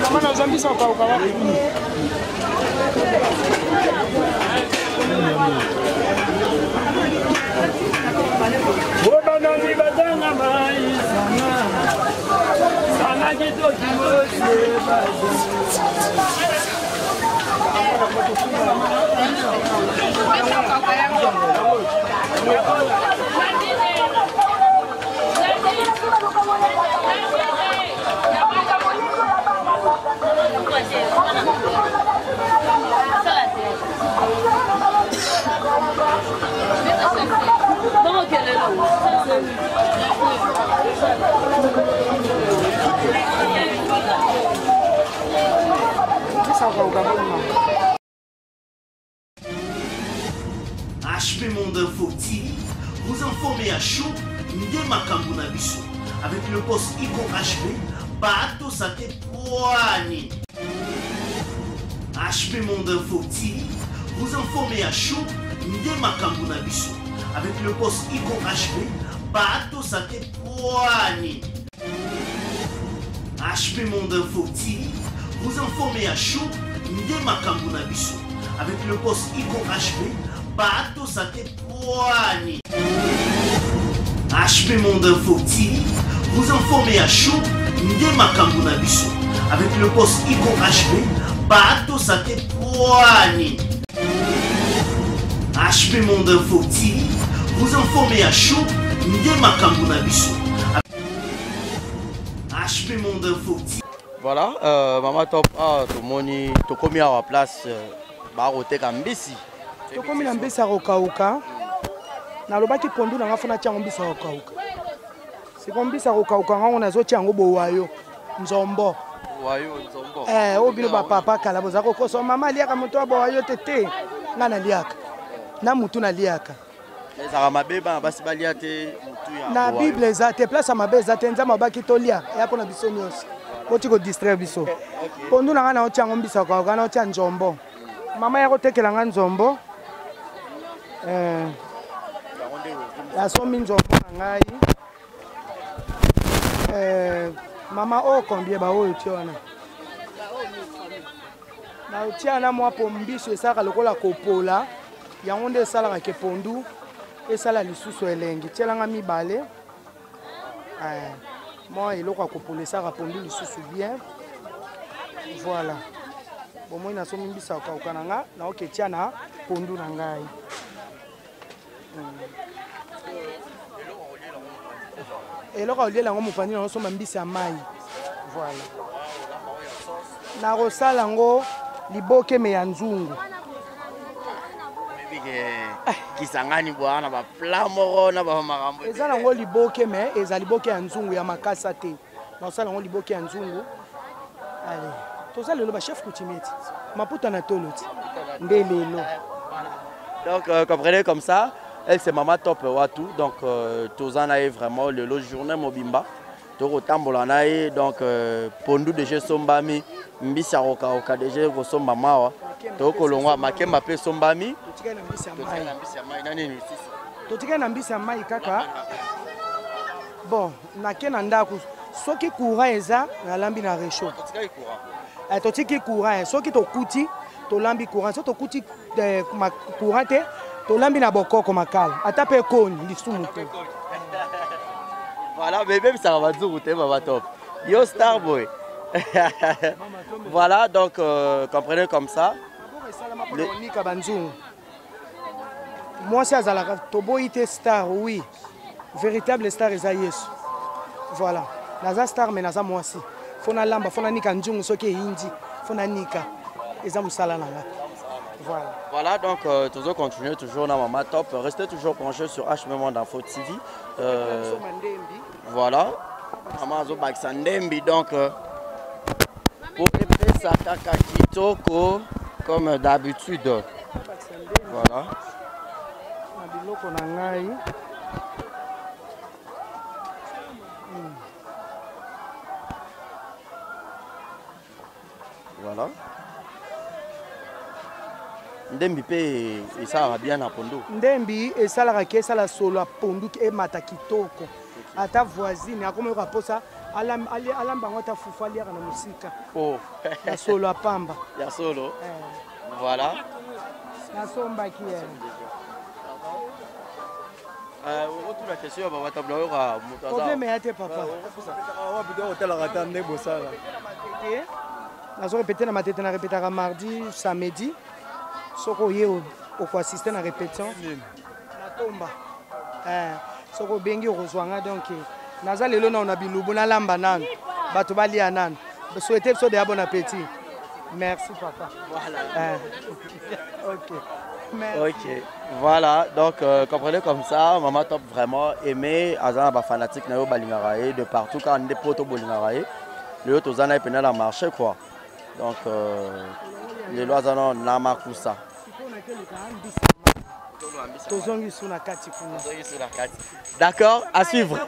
Kama na zambi sa kwa wapi? Bwana ni badanga mai sana. Sana kitu kimoja
HP Monde Info TV vous informez à chaud Nde Makambu na biso avec le boss Iko HP Bato Sate Poani. HP Monde Info TV vous informez à chaud Nde Makambu na biso avec le boss Iko HP Bato Sate Poani. HP Monde Info TV vous informez à chaud Nde Makambu na biso avec le boss Iko HP Bato Sate Poani. HP Monde Info TV vous informez à chaud Nde Makambu na biso avec le boss Iko HP Bato Sate Poani. HP Monde Info TV vous informez à chaud Nde Makambu na biso. HP Monde Info TV.
Voilà, Maman Top, tomoni tokomi à place baroteka mbisi.
Tokomi na mbisi rokauka. Na lobaki pondu na ngafuna tia mbisi rokauka. Siko mbisi rokauka ngona zo tia ngobo wayo nzombo.
Wayo nzombo.
Obino ba papa kala boza ko so mama liaka mutu abo wayo tete. Ngana liaka. Na mutu na liaka.
Ezaka mabeba basi balia te mutu ya.
Na Bible za te place mabeza te nzama baki tolia. Ya pona biso nyonso. Oti ko distraire biso. Pondu na ngana otia mbisi rokauka na otia nzombo. Mama yako tekela nga nzombo. La somme nzombo na ngai. Mama o combien ba o tiona. Na otiana mwa pombiso esaka lokola kopola. Yango nde esalaka ke pondu esala lisusu elengi. Tielanga mibale. Moi eloko kopola esaka pondu lisusu bien. Voilà. Bon moi na somi mbisa ka nanga na oketia na pondu na ngai. Eloko oliela ngo mopani na soma mbisa mai. Voilà. Na rosala ngo liboke me ya nzungu.
Kisangani bwana ba plamoro na ba makambo.
Ezala ngo liboke me eza liboke ya nzungu ya makasa te. Na rosala ngo liboke ya nzungu. Allez. Tout ça, le chef coutumier. Maputa na toloti. Ndelelo.
Donc, comprenez comme ça, elle c'est Maman Top Watu. Donc, tout ça est vraiment le journée Mobimba. Toko tambola nae donc pondu déjà sombami mbisa roka oka déjà ko somba mawa. Toko longwa makemba pe sombami.
Totika na mbisa mai.
Totika na mbisa mai nani ni sisi.
Totika na mbisa mai kaka. Bon, na kena ndaku soki courant eza na lambi na réchaud.
Totika courant.
Totiki courant soki tokuti tolambi courant so tokuti courant te tolambi na bokoko makala ata pe koni lisumu te.
Voilà, bébé ça va dire te Maman Top. Yo star boy. Voilà, donc comprenez comme ça.
Moi c'est azalaka toboite star oui. Véritable star eza Yesu. Voilà. Naza star mais naza moi aussi. Fona lamba, fona nika njungu soki hindi, fona nika. Eza musala nanga. Voilà.
Voilà, donc toujours continuer toujours dans Maman Top. Restez toujours branchés sur HP Monde Info TV. Voilà. Maman Zo Baksandembi donc pour répéter ça kaka kitoko comme d'habitude. Voilà.
Mabiloko na ngai.
Voilà. Ndembi pe esala bien na pondu.
Ndembi esala ka esala solo pondu e mata kitoko. Ata voisine akomo ka posa alamba ngota fufu ali na musika.
Oh.
Ya solo apamba.
Ya solo. Voilà.
Na somba ki
Autour de la question, on va tabler au Moutaza.
Problème est papa.
On va plutôt hôtel à Ratane, Bossala.
Nous répété na matete na répétera mardi, samedi. Soko ye au assister na répétition. Na tomba. Soko bengi rozwanga donc naza lelo na on a bilubu na lamba nan. Bato bali anan. Souhaitez so de bon appétit. Merci papa.
Voilà.
OK.
Ok, voilà, donc comprenez comme ça, Maman Top vraiment aimé, Azana ba fanatique na yo balingarae de partout quand on est poto bolingarae, le autre Azana est pénal à marché quoi. Donc les lois Azana namakusa. D'accord, à suivre.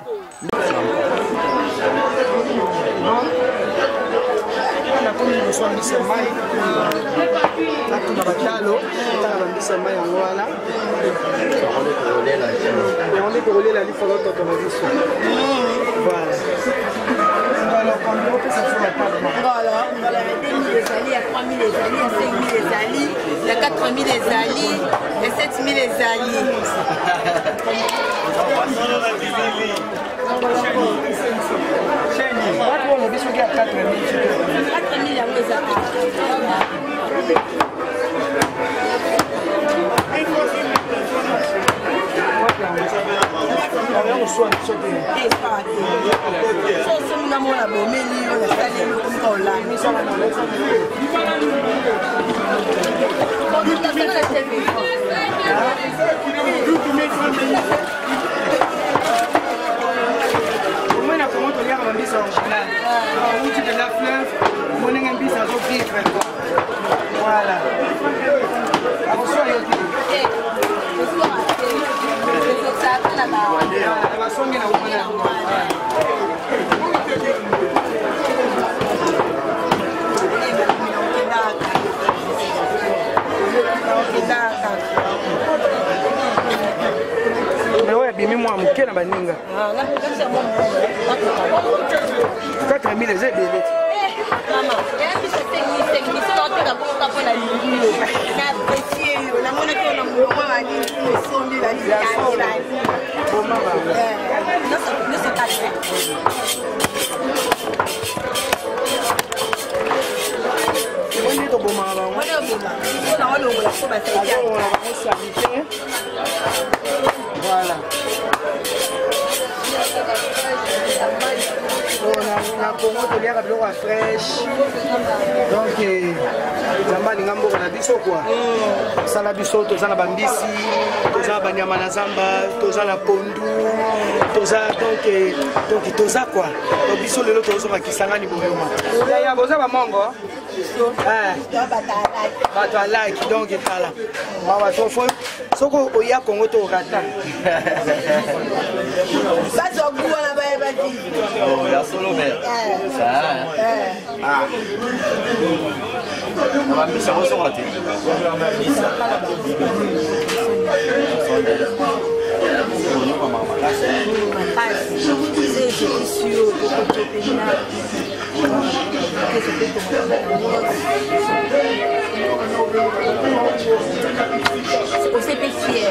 Voilà, on va la mettre 2 000 les alliés, à 3 000 les alliés, à 5 000 les alliés, à 4 000 les alliés, à 7 000 les alliés.
4 000 les aides.
Maman, il y a un peu de technique, c'est dans la bourse pour la ligne. La apprécié, la monnaie qu'on a mon roi a dit, le son de la ligne. Nous sommes cachés.
Voilà. Na Congo toliaka biloko ya fraîche donc nzambe alinga mboka na biso kua osala biso toza na bambisi toza na banyama na zamba toza na pondu toza donc toza kua donc biso lelo tozokakisangani boyoma yaya boza bamongo bato alaki donc etala mawa tofo soko oya Congo tokata
bazokuwana bayebaki
ya solo mère. On va mettre ça au son raté.
Você fier.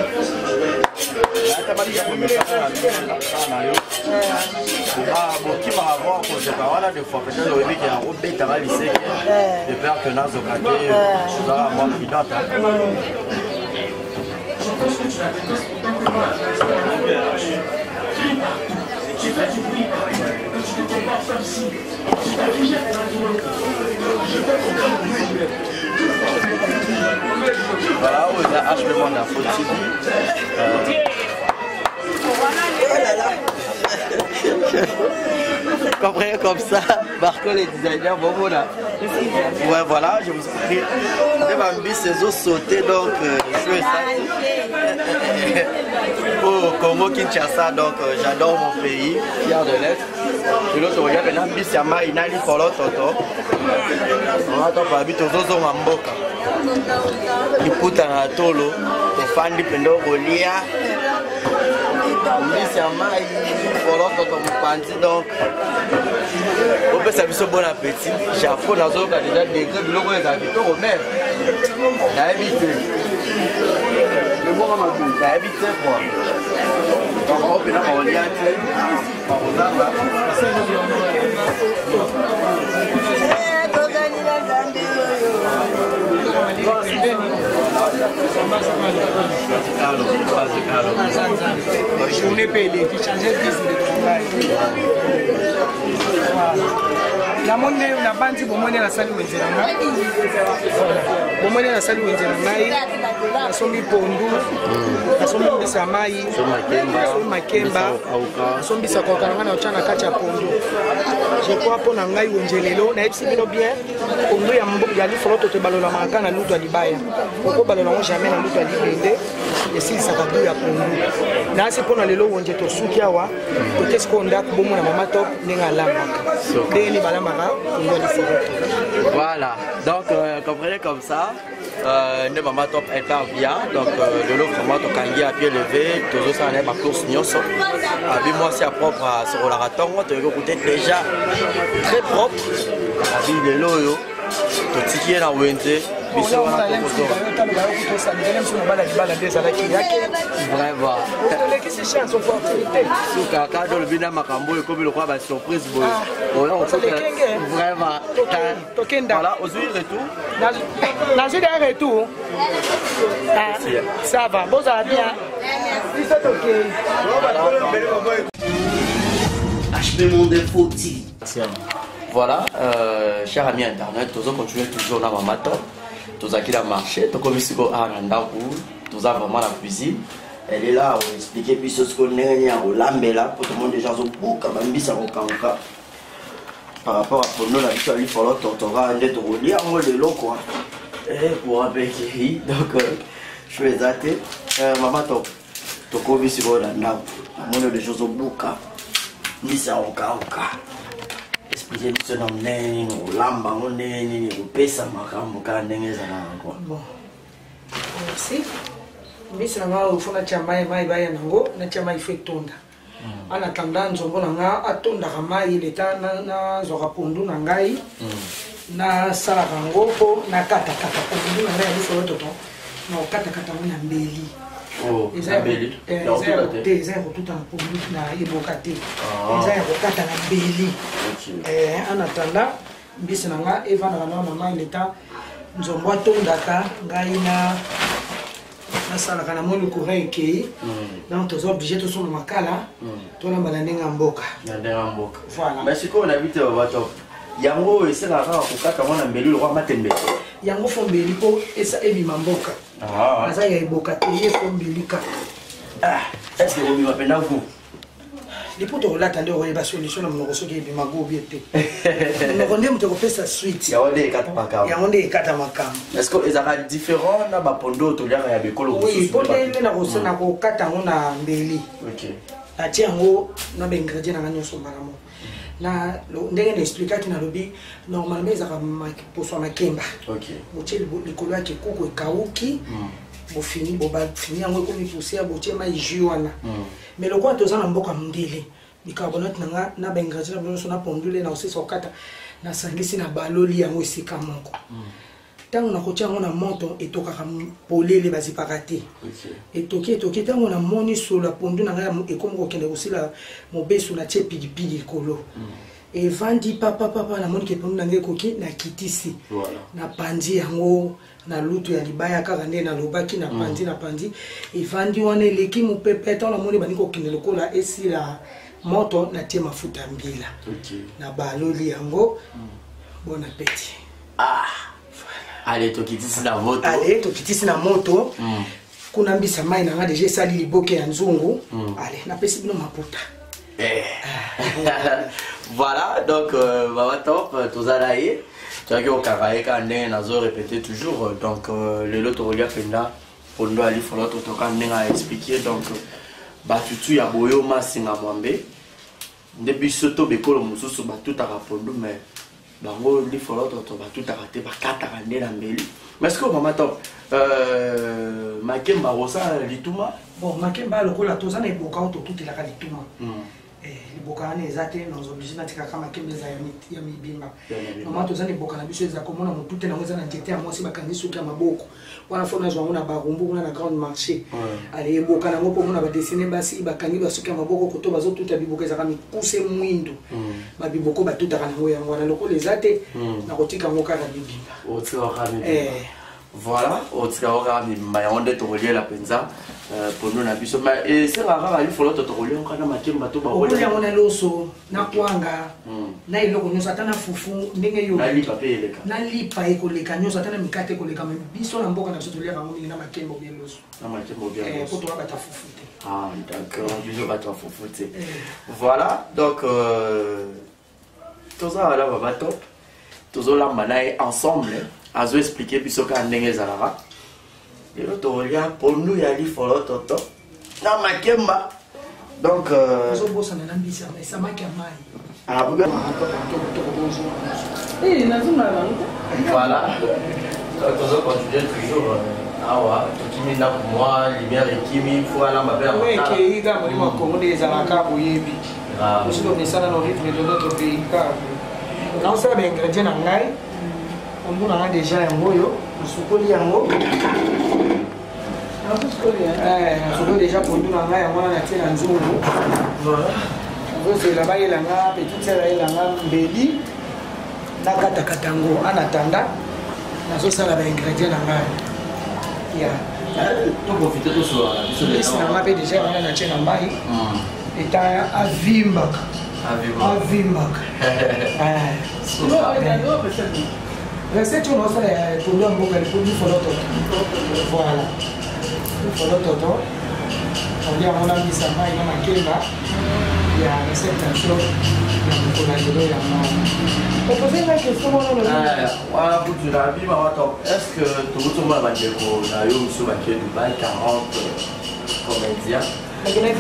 Voilà, on a acheté mon info. Comprenez comme ça, Marco les designers, bon voilà. Ouais voilà, je vous prie. Les bambis ces os sautés donc je fais ça. Oh Congo Kinshasa donc j'adore mon pays, fier de l'être. Et l'autre regarde un bambis yama inali polo toto. On attend pas habiter aux autres mamboka. Kiputa na tolo, te fandi pendo golia. Mbisi ya mai foloko to mupanzi donc on peut s'amuser bon appétit. J'apprends dans un cas déjà degré de l'eau ezaki to même na habité le bon maman na habité quoi donc on peut na golia te on va
journée payée qui changeait de travail. La monnaie, on a bandi pour monnaie la salle où est bon monnaie la salle où est la sombi pondu, la sombi bisamai, makemba, la sombi sakokaranga na chana kacha pondu. Je crois pour nangai wenjelelo na epsi bino bien pondu ya mboka ya lifoloto te balola makana luto libaya. Ko balola jamais na luto libende. Et si ça va bien ya pondu. Na c'est pour na lelo wonje to suki awa, to qu'est-ce qu'on a pour mon maman top ninga lamba.
Voilà, donc comprenez comme ça, le maman top elle part bien, donc de l'autre vraiment ton kangi à pied levé, tout ça on est ma course nyoso, avec moi c'est propre sur la raton, tu veux goûter déjà très propre, avec de l'eau, tout ce qui est dans Wenze. Vraiment. Voilà, aujourd'hui retour.
Retour. Ça va, bon ça va bien.
HB Monde Info-TV.
Voilà, chers amis internet, nous allons continuer toujours dans ma matin. Tous qui a marché, tout comme ici à Randakou, tous a vraiment la cuisine. Elle est là, on explique puis ce qu'on est au lambela pour tout le monde déjà au bout quand même ça kanka. Par rapport à pour nous la vie il faut l'autre aura un d'être relié en le lot quoi. Et pour un pays donc je suis exalté. Maman top. Tout comme ici au Randakou, on est des choses au bout quand ni ça au kanka. Expliquez ce nom neni au lamba on neni au pesa makambo ka ndenge za nango.
Bon. Merci. Mbisi nanga ufuna chamai mai baya nango na chamai fetonda. Ana tanda nzombo nanga atonda kamai leta na zoka pondu nangai. Na sala kango po na kata pondu nangai ni solo toto. Na kata na mbeli.
Oh, mbeli.
Eza tout en pondu na ibokate. Eza ya kata na mbeli. En attendant, mbisi nanga eva na mai leta nzombo atondaka ngai na sala kana mo le courant ekei donc tous obligés tous sur makala to na balandenga mboka voilà
mais siko na vite bato yango esela ka kokaka mona mbeli lo kwa matembe
yango fo mbeli po esa ebima mboka aza ya eboka te ye fo mbeli ka
est-ce que vous m'appelez vous
les potes là attendez on va solution na mnoko soki ebima go biete mnoko ndem to kopesa suite
ya onde kata makam
ya onde kata makam
est-ce que ezaka différent na ba pondo to lianga ya bekolo
oui pondo ile na kosana ko kata ngona mbeli
OK
ati yango na bengredient na nyoso maramo na ndenge na expliquer na lobby normalement ezaka poso makemba
OK
mocheli likolo yake kuko ekauki bo fini bo ba fini yango ko mi poussière bo chema ijuana mais le quoi tozana mboka mundele bicarbonate nanga na bengredient na nyoso na pondule na aussi sokata na sangisi na baloli yango esika moko tango na kotia ngo na moto etokaka polele bazipaka te etoki tango na moni sur la pondu na ngai ekomoko kende kosila mobesu na tie pilipili kolo et vandi papa na moni ke pondu na ngai koki na kitisi na pandi yango na lutu ya libaya kaka nde na lobaki na pandi et vandi wana eleki mopepe tango na moni bani kokende lokola esila moto na tie mafuta mbila na baloli yango bon appétit.
Allez, tokitisi na moto.
Allez, tokitisi na moto. Kuna mbisa mai na déjà sali liboke ya nzungu. Allez, na pesi bino maputa.
Voilà, donc baba top tozalaye. Tu as que au karaye ka ndenge nazo répéter toujours donc le lot relia penda pondo ali folo to ka ndenge a expliquer donc ba tutu ya boyo masinga mwambe. Depuis soto bekolo mususu ba tout a pondo mais bango li folo to ba tout a raté ba kata kande na mbeli. Mais est-ce que maman top makemba rosa lituma
bon makemba lokola tozana eboka to tout la lituma. Liboka na ezate na obligé na tika kama makemba ya mibimba. Maman tozana eboka na biso eza komona motute na ngeza na njete ya mwasi bakangi suki ya maboko. Wana fona zwango na barumbu kuna na grand marché. Allez eboka na ngopo mona ba dessiner basi bakangi basuki ya maboko koto bazo tuta biboka eza kami pousse mwindo. Ba biboko ba tuta kana ngoya ngwana lokola ezate na kotika ngoka na bibimba.
Otsika voilà, otsika mibimba ya onde to relier la penza pour nous na biso mais c'est rare il faut l'autre to relier on kana makemba to ba
relier on a loso na kwanga na eloko nyonso ata na fufu ndenge yo
nalipa pe eleka
nalipa ekoleka nyonso ata na mikate ekoleka me biso na mboka na biso toliaka yango mingi na makembo bien loso
na makembo bien loso
po toka bata fufu te
ah d'accord biso bata fufu te voilà donc toza wala baba top tozolamba na ye ensemble azo expliquer biso ka ndenge ezalaka lelo tolia pondu ya lifolo toto na makemba donc
ozobosana na mbisi esamaki ya mai
voilà donc tozo continuer toujours awa tokimi ndako mwa lumière ekimi fo alamba mpe
ekei ka molimo ya kongo nde ezalaka boyebi osi tomesana na rythme de notre pays kaka naosala baingrédient na ngai ombu na nga déjà yango oyo nasukoli yango nasukoli déjà pondu na ngai yango wana natie na nzungu ozozela bayelanga petite sere ayelanga mbeli nakatakata yango anatanda nazosala baingrédient na ngai esi na nga mpe déjà wana natie na mai eta avimbaka recette oyo naosala ya pondu ya mboka lifolo toto voilà lifolo toto olia yango na mbisa mai na makemba ya recette na so ya mokolo lelo ya mama opose nga question
wana kutuna bima wato est ce que tokotomona bandeko na yo mosusu bakie dubai 40 comédien
bakena 23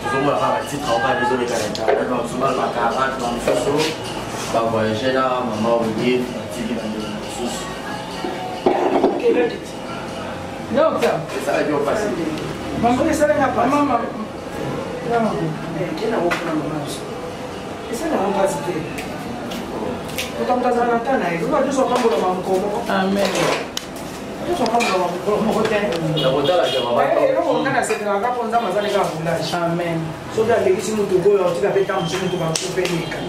tozomona kaka titre ova ezoleka na internet bamusuma ba 40 bamosusu bavoyage na mama oye atiki na ndeko mosusu ezalaki opasi
bango esalenga pamama esalenga mpasi te otamutazala na ta na ye oba biso akambola mamukomo amen nasekelaka mpo nzambe azaleka boulage amen soki alekisi mutu oyo otika mpe ta mosu mutu bamosu mpe leka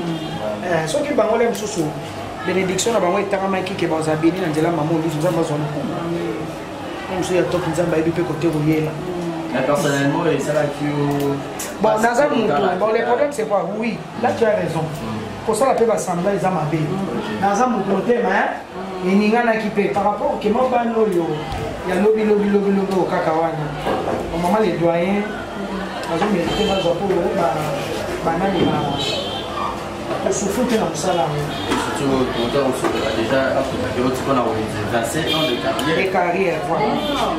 soki bango le mosusu bénédiction na bango etangamaki ke baza beni na nzela mama oliso nzambe azwa nkuma mosu ya toki nzambe ayebi mpe kote koyela
personnellement esalaki
bon naza mutu bon le problème c'est quoi oui là tu as raison kosala mpe basambla eza mabe naza mutu motema eninganaki mpe par rapport ke mobani oyo ya lobilobilobilobi oyo kaka wana omama le doyen bazomérite bazwa mpo banani kosufu te na mosala de carrière voilà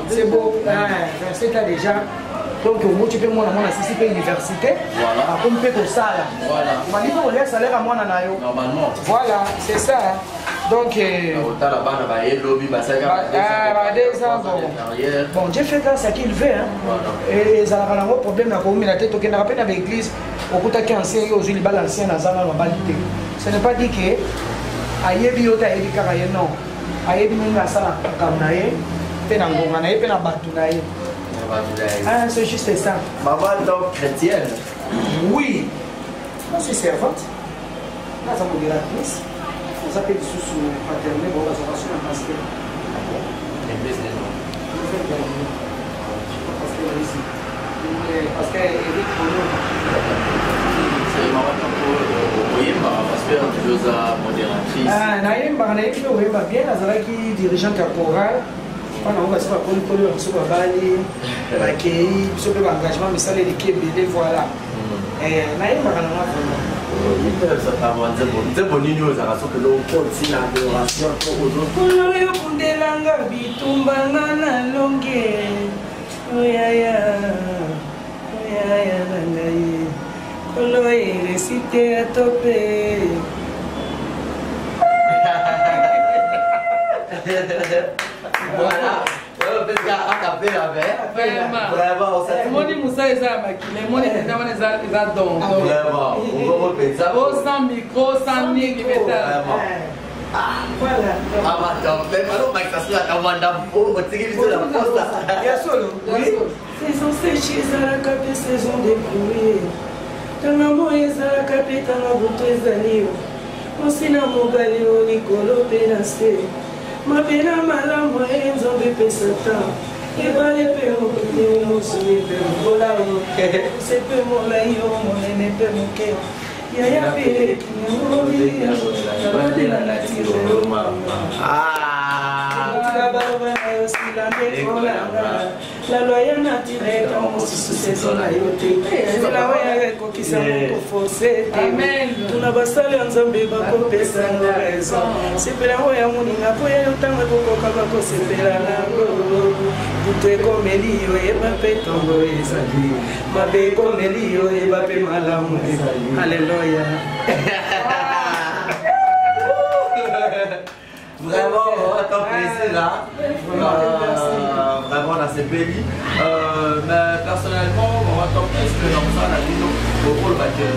c'est beau 27 ans déjà donc omoti mpe mwana mwana asisi mpe université akomi mpe kosala obandi mpe kolia salaire ya mwana na yo voilà c'est ça donc bon Dieu fait grâce à qui il veut ezalaka nango problème na koumela te tokendaka mpe na baéglise okutaki ancien yo ozwi libala ancien naza nano abali te ce n'est pas dit que ayebi yo te ayebi kaka ye non ayebi ndenge asala makambo na ye mpe na ngonga na ye mpe na bato na ye c'est juste ça
maman donc chrétienne
oui moi je suis servante naza modératrice oza mpe lisusu paterne bo bazwaka so na paster parce que Eric Polo nayembaka nayebi mpe koyemba bien nazalaki dirigeante ya choral mpana ngo basi bakolikoli oyo biso babali bakei biso mpe baengagement misala eleki ebele voilà nayembaka nanga
nzembo nini oyo ezalaka soki lokotina adoration
kolo oyo kundelanga bitumbanga na longe oyaya na ngai kolo eresite atope
voilà
emoni mosala eza ya makila emoni eza wana eza dongo sans micro sans nini betala
saison sèche ezalaka mpe saison de pluie tanga moi ezalaka mpe tanga butu ezali yo mosi na mobali o likolo mpe na se mabe na malamu ye nzambe epesa ntan ebale mpe mokili mosuni mpe mokola o se mpe molai o monene mpe moke La loyauté naturelle, on se sait la yoté. C'est la voyage qui s'est forcé. Amen. Tout n'a pas salé en zombie, pas coupé sans raison. C'est pour la voyage, on y a pour y autant de beaucoup comme c'est pour la langue. Tout est comme Elio et ma paix tombe et sa vie. Ma paix comme Elio et ma paix malam. Alléluia.
Vraiment, tant plaisir là. Vraiment, on a ces pays. Mais personnellement, on va tant plus que dans ça, la vie, au rôle, bah, que.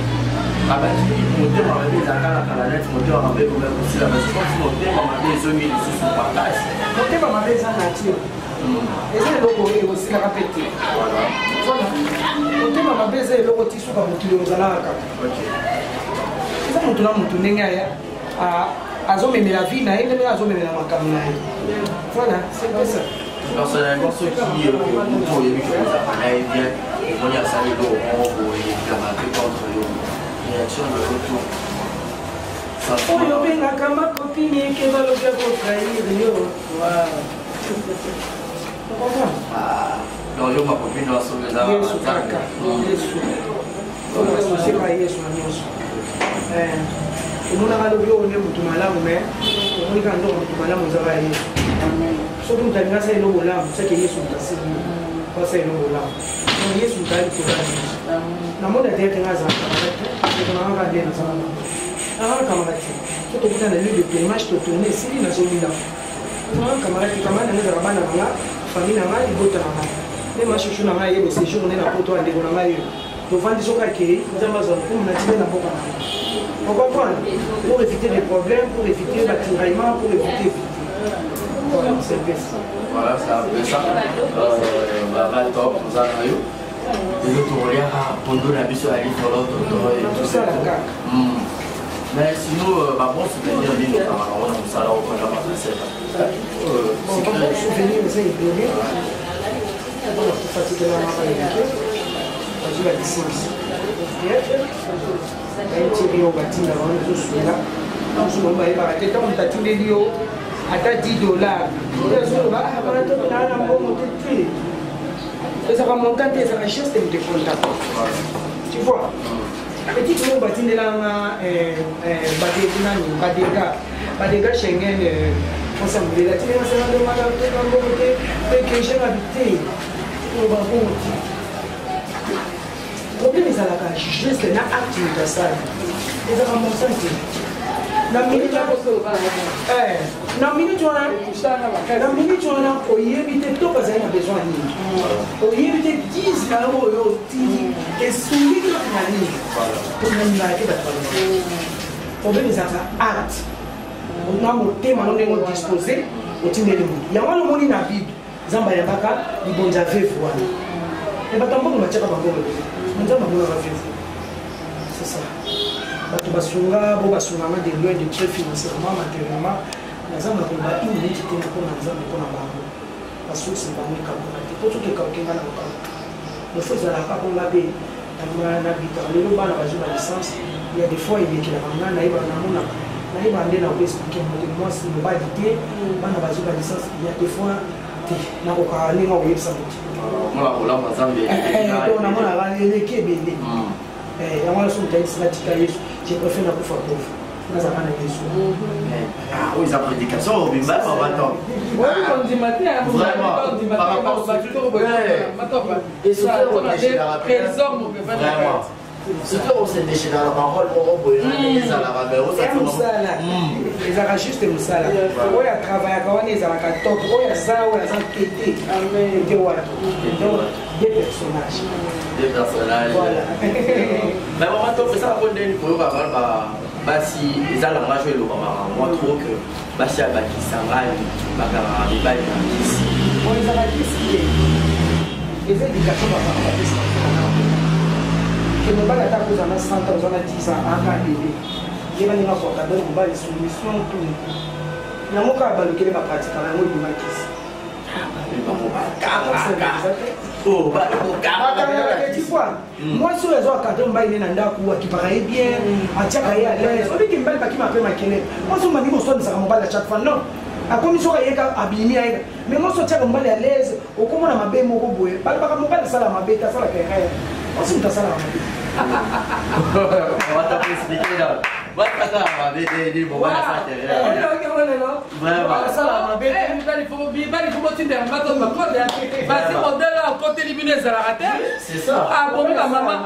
Ah, bah, tu dis, monter, on va mettre les accords à la lettre, monter, on va mettre aussi la version. Quand tu montes, on va mettre les amis, ils sont partage.
Monter, on va mettre les nature. Et c'est le logo aussi, la répéter. Voilà. Monter, on va mettre le logo tissu comme tu le as. Ok. C'est ça, mon tourné, azomemela la vie, azomemela makambo na ye. Voilà, c'est pas ça.
Personnellement, ceux qui ont vu que vous appareillez bien, ils vont dire ça, les dos, on va les contre les réactions de retour.
Oyo bengaka makopini eke balobia kotrahir yo.
Donc yo makopini wasongeza
Yesu kaka. Yesu. Koma Yesu na nyonso. Umuna balobi one mutu malamu me umulika ndo mutu malamu zaba Yesu. Soki mutu alingasa elo bolamu seke Yesu mutasili kwasa elo bolamu. Yesu mutali kolani. Namona tete ngazaka. Tunanga ndena sana. Ah, camarade, tu te prends le lieu de tournage, tu tournes ici, il y a celui-là. Ah, camarade, camarade, nous avons la famille, la famille, il y a les machins, il y a des séjours, on est là pour toi, on a eu. Nous vendons des choses qui nous avons pour nous attirer la boca. On comprend. Pour éviter des problèmes, pour éviter l'attiraillement, pour éviter. Voilà, c'est bien ça.
Voilà, c'est un peu ça. Va top, nous avons eu. Et nous tournons pour nous la mission à l'île
tout ça, la cac.
Mais sinon, bon souvenir, on a un salon au Canada, c'est
bon souvenir, c'est une première. On a fatigué la main on a la licence. On tiré au bâtiment, on a tout celui-là. On a été on a tout les lieux à $10. Ça va monter, ça va juste de contact. Tu vois? Petit tout le bâtiment là, Badega Schengen, ensemble, la télé nationale de Madame que j'ai habité au Babou. Le problème est à la cage, juste un acte de ça. Et ça va monter. La minute on a évité tout parce qu'on a besoin de nous. Éviter 10 là où et soumis la ligne. Pour nous l'arrêter de le problème est à acte. On a mon thème, on est disposé au team de l'eau. Il y a un moment dans la Bible, Zamba Yabaka, ils vont déjà faire voir. Et pas tant qu'on va tirer par rapport à c'est ça. Bato basunga bo basunga de loin de très financièrement matériellement nazanga ko ba une minute te ko na nzambe ko na bango parce que c'est pas moi comme ça pour tout que quelqu'un na ko le faut ça la pas ko la be na bita le lo bana bazu la licence il y a des fois il est qui la bana na iba na mona na iba ndena ko expliquer moi si le ba dité bana bazu la licence il y a des fois na ko ka linga o yebsa
mona ko la mazambe
na mona ba le kebele et moi je suis j'ai préféré la coupe pauvre.
Ah oui, sa prédication au Bimba, on va attendre.
Oui, comme dit matin,
vraiment, par rapport au
et ça, on a des trésors,
vraiment. Surtout on s'est déchiré dans la parole, on peut les
juste le salaire. Oui, à travailler, quand on est à la carte, oui, à ça, oui, à ça, qui des personnages.
Des personnages. Voilà. Mais on va trouver ça pour des niveaux, si ils ont la joué le moment, moi trop que si elle va qui s'en va, il va ici.
On les a dit, les éducations que nous allons attaquer dans 100 ans, dans 10 ans, à un bébé. Il va y avoir des solutions. Il y a un cas qui va pratiquer la mode du maquis.
Oh, bah,
tu vois. Moi, si les autres cadres m'ont dit qui paraît bien, à Tchakaï à l'aise, on dit qu'il m'a pas qui m'appelle ma kélé. Moi, si on m'a dit que ça m'a à chaque fois, non. A commission à abîmer, mais moi, si on m'a à l'aise, au comment on m'a bien mon robot, pas le mobile, ça la m'a bête, ça la carrière. Moi, si on t'a ça la m'a
on va t'expliquer là. Moi, ça m'a bête, il faut voir ça carrière. Vraiment.
Ça la m'a bête.
C'est ça.
Ah bon, la maman.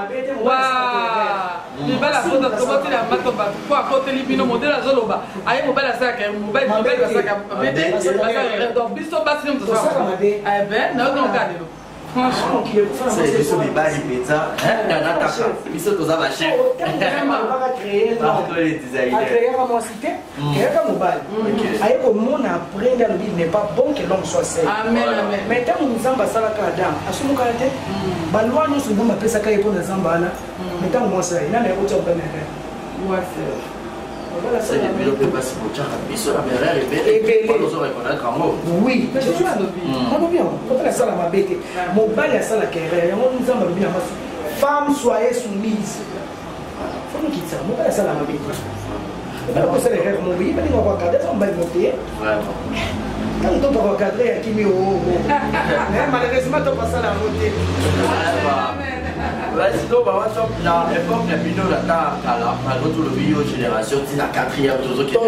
Waouh. Il va la photo de comment il a mato ba. Quoi côté libino modèle à Zoloba. Aïe mobile à ça que mobile à ça que. Donc biso basi nous ça. Eh ben non non regardez. Franchement,
c'est biso bibali pizza. Hein, na ta ka. Biso toza ba chef.
Vraiment on va créer.
Partout les designers.
À créer à moi cité. Et comme mobile. Aïe comme mon apprendre à le n'est pas bon que l'homme soit seul.
Amen amen.
Mais tant nous zamba sala ka Adam. Asumu ka te. Balwa nous sommes ma pesa ka yepo na zamba na. Mais tant moi ça, il n'a pas autre ben.
Ouais c'est.
C'est les pilotes de passe pour Tchaka. Biso la mère est belle. Pour nous reconnaître en mot.
Oui, mais je suis on bien. Quand la salle m'a bête. Mon bal la salle carrière. On nous zamba bien mas. Femme soyez soumise. Faut nous quitter ça. Mon bal la salle m'a bête. Et alors ça les rêves mon oui, mais on va regarder ça on va monter.
Vraiment.
Quand on va regarder à qui mais mais malheureusement on passe à la montée.
Sinon, dans l'époque de Bino, malgré tout le milieu de génération, c'est la quatrième chose qui est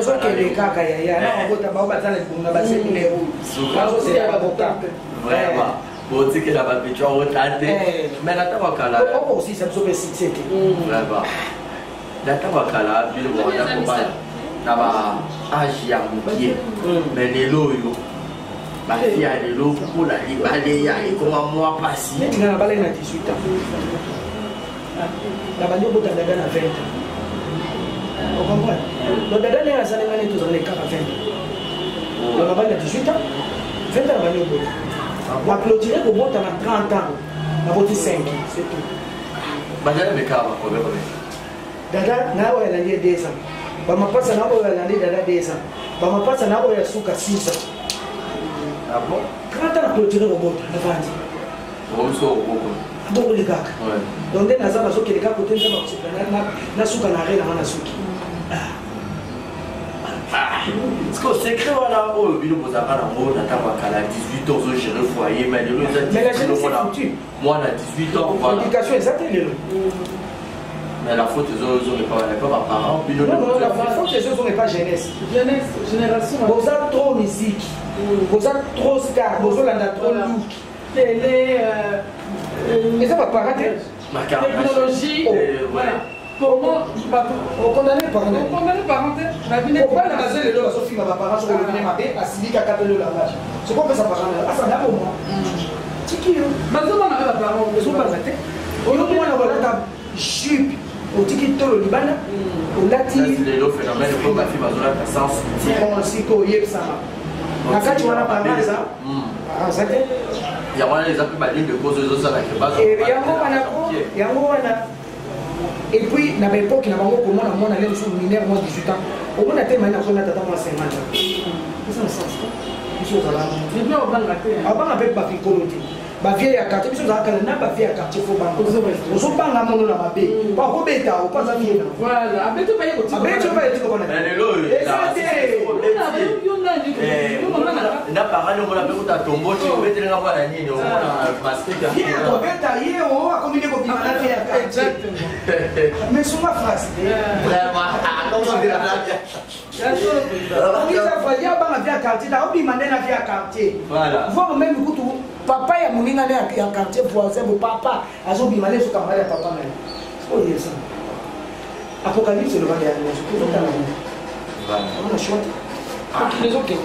vraiment. Bon, c'est que la barbecue retraité. Mais la tabakala.
Aussi, ça me sauve si
vraiment. La tabakala, Bino, on a pas. Naba agi à Moukier. Mais les lots, ma fille a les lots pour la libérer. Et comment moi passer?
Tu n'as pas 18 ans. La bannière de Dada a 20 ans. Vous comprenez? Le Dada est à Salemane, tous les cas à 20 ans. La bannière a 18 ans, 20 ans la bannière de Dada. La clôture pour moi, tu as 30 ans. La beauté 5, c'est tout.
Bannière de Mekava,
Dada, n'a pas eu 10 ans. Bama pasa na oyo alandi Dada 10 ans. Bama pasa na oyo suka 6 ans.
Ah bon?
30 ans la clôture au bout, la vente.
Bon, c'est au bout.
Bon, les gars. Donc, dès que nous avons dit que les gars côté de la souka na rien na souki.
Parce que c'est créé là au bino pour avoir la mode à 18 ans au gérer foyer mais
la jeunesse c'est
moi à 18 ans voilà.
L'éducation exacte
mais la faute des autres n'est pas parents bino.
Non, la faute des autres n'est pas jeunesse.
Jeunesse, génération.
Vous avez trop musique. Vous avez trop star, vous avez trop look.
Télé
et ça va pas rater.
Technologie, voilà. Comment on condamne par an. On condamne par an. La vie n'est pas
la base de l'eau, Sophie, ma parent sur le bien maté, à Silica 4 de la vache. C'est quoi que ça par an? Ah, ça n'a pas moi. C'est qui?
Mais on a la parole.
Ils sont pas ratés. On a la jupe. Au tiki tolo libana, au lati.
C'est le phénomène de ma fille va dans sens.
On s'y colle ça. La carte on a pas mal ça. Ah ça t'est.
Il y a les appels de cause de ça qui base.
Et il y a et puis na ba époque na bango comment on allait sur mineur moins 18 ans. Au moins tellement na zone tata moins 50 ans. C'est un sens. Ils sont là.
Les bien au banc là.
Avant avec ba fikoloti. Ba vieille à quartier, ils sont là quand na ba vieille à quartier faut bango. Ils sont pas na mono na mabe. Ba robeta ou pas ça vient.
Voilà, abeto ba yeko.
Abeto ba yeko comme
mais le lot. Na parano on a peu ta tombo tu mettre na bala nini on a masque
ya. Viens robeta yeo a combiner ko bimana vieille à quartier. Mais sur ma phrase.
Vraiment, attention de la blague.
Il a fallu avoir vie à quartier, là, on m'a vie à quartier.
Voilà.
Voir même beaucoup papa et mon à quartier voisin, mon papa, a zo bimane sur camarade papa même. Oh yes. Apocalypse le va derrière, je peux pas la.
Voilà.
On a choisi. Les autres qui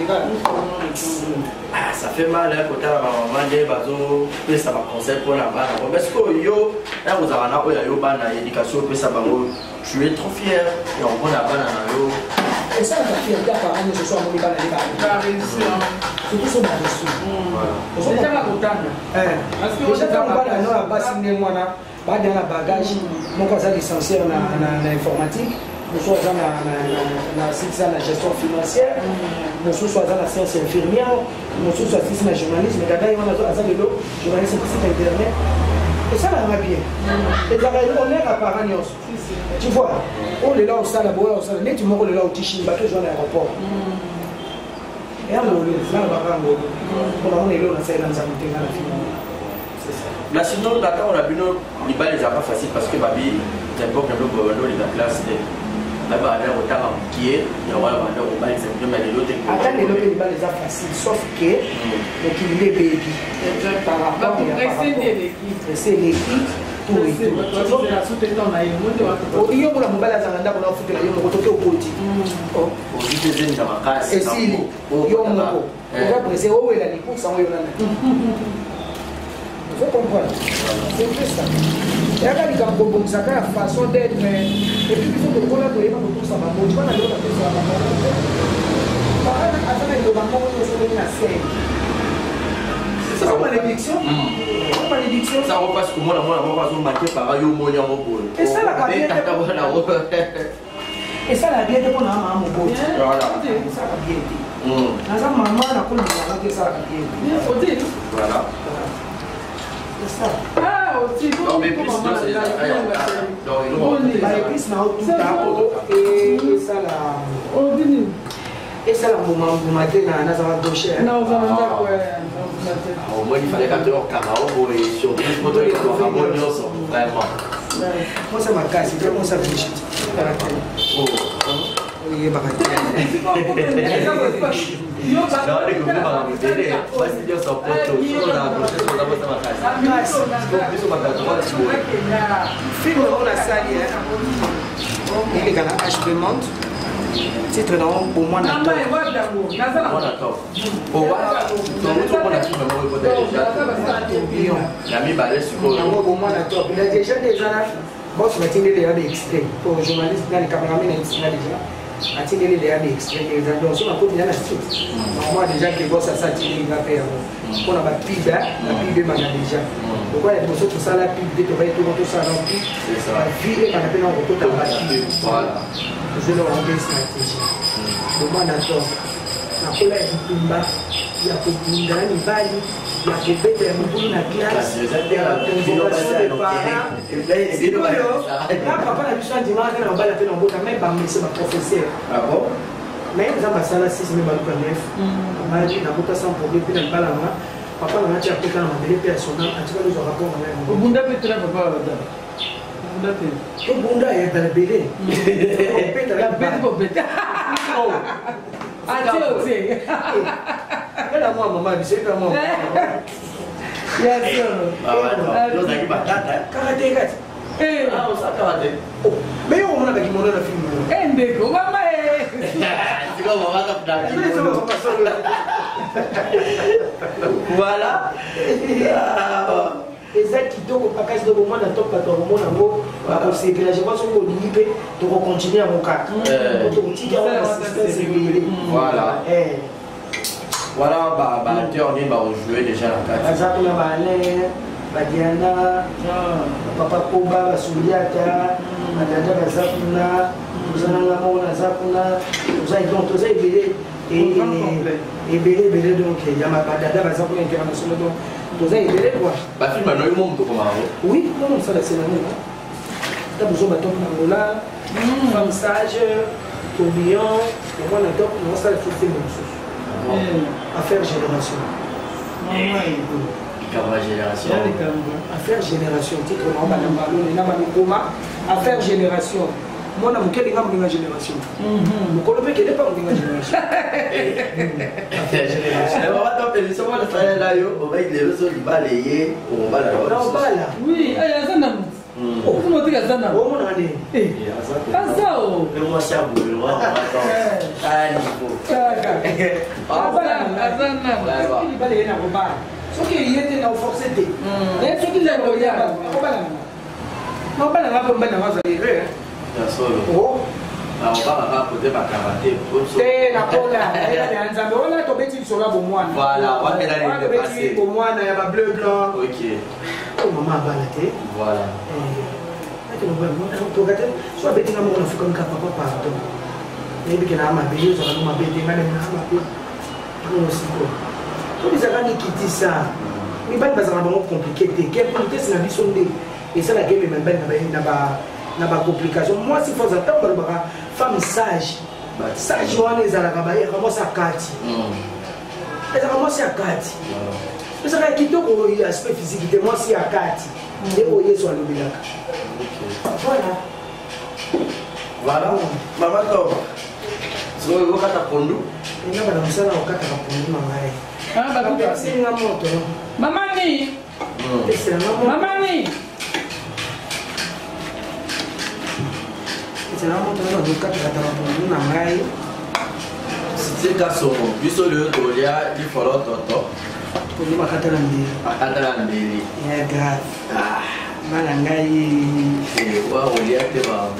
ça fait mal hein, quand la maman dit bazo que ça va conseil pour la bana. Parce que yo là vous avez na oya yo bana éducation que ça bango. Tu es trop fier et on prend la bana yo.
Et ça la fierté à parents ce soir mon bana les bana. C'est tout ça là-dessus. Voilà. C'est pas content. Parce que déjà quand on va là bas signer moi là, ba dans la bagage, mon cousin licencié en informatique. mosusu aza na asisi na gestion financière, mosusu aza na science infirmière, mosusu asisi na journalisme. Dada ye wana aza lelo journaliste site internet. esalaka bien ezalaka honneur à parent nyonso. Tu vois oyo lela osala boya osala neti moko lela otishini bato ozwa na aéroport eyangolo ezala bakangolo mpona mona eleo nasalela nzambe te nga na fini.
Mais sinon, d'accord, on a vu nos libales, c'est pas facile parce que Babi, c'est un peu comme le gouvernement de la classe. Là-bas, on a un temps qui est, il y a un temps où il s'est mais les autres.
Attends, les libales, c'est facile, sauf que donc il est baby. Par rapport à presser l'équipe. iyo mona mobali azanga ndako na ofutela yo moko toke okoti esili yo moko oza presse owela lipusa ngo yona na vous comprenez c'est vrai ça yaka likambo bongisa kaka façon d'être et puis il faut que kola toyeba kotosa bango tu bana lelo batosa bango parana azana liloba moko nyonso na scène. C'est ça, malédiction. Malédiction.
Ça repasse comme moi, on va marquer par yo monia au bol.
Et ça la bien. Et ça la bien de mon maman au bol.
Voilà.
Ça la bien. Dans un maman la colle que ça la bien.
Voilà.
C'est ça.
Ah, aussi
non mais plus c'est
plus na tout ta et ça la et ça la moment matin na ça va gaucher.
Non, ça va pas quoi.
Au moins il fallait quand même carao pour surprise pour les harmonieux vraiment.
Moi ça m'a cassé, vraiment ça me chute. Oh. Oui, bah.
Non, les gars, on va m'aider. Moi c'est dire ça pour tout. On a approché sur la boîte à ma casse. Plus on va faire
film on a sali il est quand HP monte. Titre non pour moi na top.
Moi na top. Pour voir donc tout on a tout même reporter déjà. La mi balai sur
moi pour moi na top. Il a déjà bon je vais tenir les extraits pour journaliste dans les caméramans déjà. Attirer les extraits des donc on a pas bien la suite. Moi déjà que boss ça attirer il va faire. On a pas pib la pib m'a déjà. Pourquoi les personnes tout ça la pib de travailler tout ça dans pib. C'est ça. La pib et on appelle en retour dans la pib. Voilà. Je leur envoie stratégie. Pour moi d'accord. Na kola ya kutumba ya kubunda ni bali ya kubeta ya mkulu na classe ya convocation de parents c'est quoi yo là papa na biso dimanche na bala pe na mbota même ba monsieur ba professeur
ah bon
mais ça va ça là 6 mais ba luka 9 mali na mbota sans problème pe na bala ma papa na tia kota na mabele pe ya sona atika le rapport na même
bunda pe tra papa là bunda pe
to bunda ya bala bele pe ta la
bête ko bête
oh
ah tiens
elle a moi maman c'est pas moi
yes sir
ah ouais non ça qui batata
karaté
eh ah ça karaté
mais on a pas qui mon na film
ndeko mama
c'est comme on va t'appeler voilà
exact kitoko pakasi de moment na top ka to mona ngo ba ko sepela je pense qu'on lipe to continuer à mon cas to tika on assistance
voilà voilà bah acteur ni bah on jouait déjà la carte
azako na bale badiana papa koba basuliata madada bazakuna uzana mona zakuna uzai donc uzai belé et belé donc il y a ma badada bazakuna international donc uzai belé quoi
ba film na yo monde comme
oui non ça la c'est la même t'as besoin de top nangola femme sage tourbillon et moi la top non ça la fait même chose affaire génération affaire génération titre non ba na ba affaire génération moi na mukeli nga mlinga génération mukolo pe kele pa mlinga génération
affaire génération on va t'appeler ça va faire là yo on va il les réseaux il va les on va la
non bala
oui aya sana oh comment tu as sana
oh mon année
azao
le moi ça boule moi ah niveau
azana
il va les na robala ce qui était na forcé té et ce qui l'a roya robala non bala nga ko bana waza lire
oh on va poser ma karaté
te na kola ya nzambe ona to beti sola bo mwana
voilà on va aller le passer
bo mwana ya ba bleu blanc
OK
oh maman bala te
voilà
soit bêtise à mon enfant comme papa, pardon. Et puis, on a ma belle, on a ma belle, on a ma belle. On aussi quoi. Tous les amis qui disent ça, mais pas de vraiment compliqué. Quel compliqué, c'est la vie sondée. Et ça, la game, n'a pas complication. Moi, si faut attendre, femme sage. Sage, on est à la rabaye, vraiment ça carte. Et ça commence à carte. Mais ça va quitter au aspect physique, moi, c'est à carte. Et au yé soit le bilac. Voilà.
Voilà. Maman, toi. So, vous avez un pondou?
Il y a un ça, on a un pondou, maman.
Ah,
c'est une moto.
Maman, ni.
C'est une moto.
Maman, ni.
C'est une moto, on a un pondou, maman.
C'est qu'à son biso le tolia, il faut l'autre.
Pour nous, on a
un
c'est grave. Ah, malangai.
Et quoi, on y a des blancs.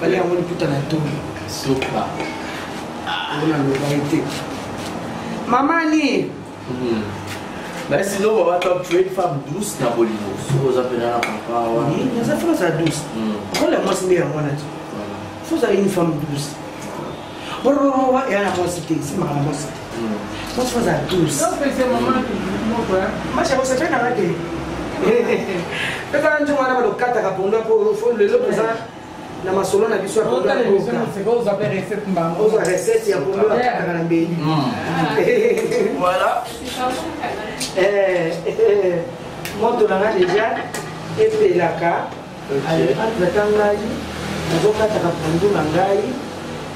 Fallait avoir une putain de tour.
Soupa.
On a le vérité. Maman, ni.
Mais sinon, on va tuer une femme douce dans Bolivie. Si vous appelez la papa,
oui, mais ça fait ça douce. Pourquoi la moi c'est bien, moi, il faut avoir une femme douce. Et à la moi cité, c'est ma moi cité. Moi, je fais ça douce.
Non, c'est maman qui dit,
moi, je sais pas arrêter. Quand on a le 4 à répondre pour le présent. Na masolo na biso
pour la télévision, c'est quoi vous appelez recette mbamba?
Vous avez recette, il y a pour nous la mbéli.
Voilà.
Moi, tu l'as déjà, et puis la carte. Entre-temps, nous avons répondu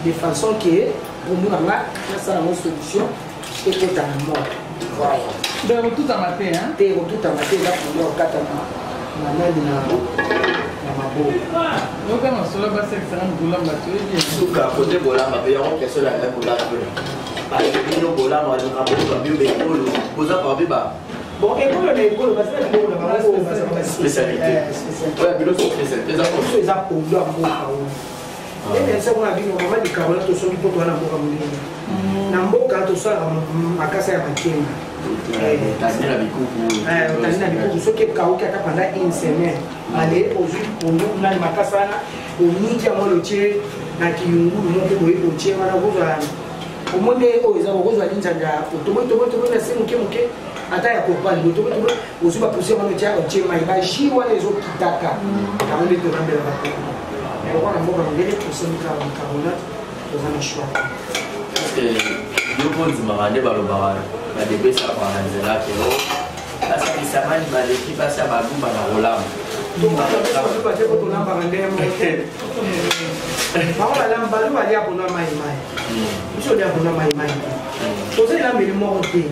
de façon que pour nous, ça a une solution et que tu as un mot.
De retour à matin, hein?
De retour à matin, là, pour nous, 4 ans.
Donc, on se l'a passé avec un boulot, tu es bien.
Tout cas, côté boulot, ma payant, qu'est-ce que la boulot? Parce que nous, boulot, on a un peu de poser par biba.
Bon, école, l'école, parce que l'école, on a
spécialité. Oui, bureau spécialité.
Les apôtres, et bien sûr, on a vu normalement des carottes au sol pour toi dans le monde. Dans le monde, quand on sort à casa à Matin.
Tanina Bikuku.
Tanina Bikuku, ce qui est carotte pendant une semaine. Allez, aujourd'hui, pour nous, on a une macassana, au midi à mon lotier, dans Kiyungu, le monde de lotier, on a besoin. Au monde où ils ont besoin d'une sanda, au tomo, c'est mouké. Attends, il y a quoi le tomo, aussi va pousser mon lotier, au tché, mais il va chier les autres qui taka. Dans le monde de la on va avoir un délai pour 5 carbonate dans un choix.
Parce que nous pouvons demander par le barrage, la début ça par la zéla qui est là, ça qui s'amène dans l'équipe passe à Bagou par la Rolam.
Donc, on va passer pour ton embarrassé. Maman, la lampe, elle va aller pour nous maïmaï. Il faut dire pour nous maïmaï. Posez la mais monter.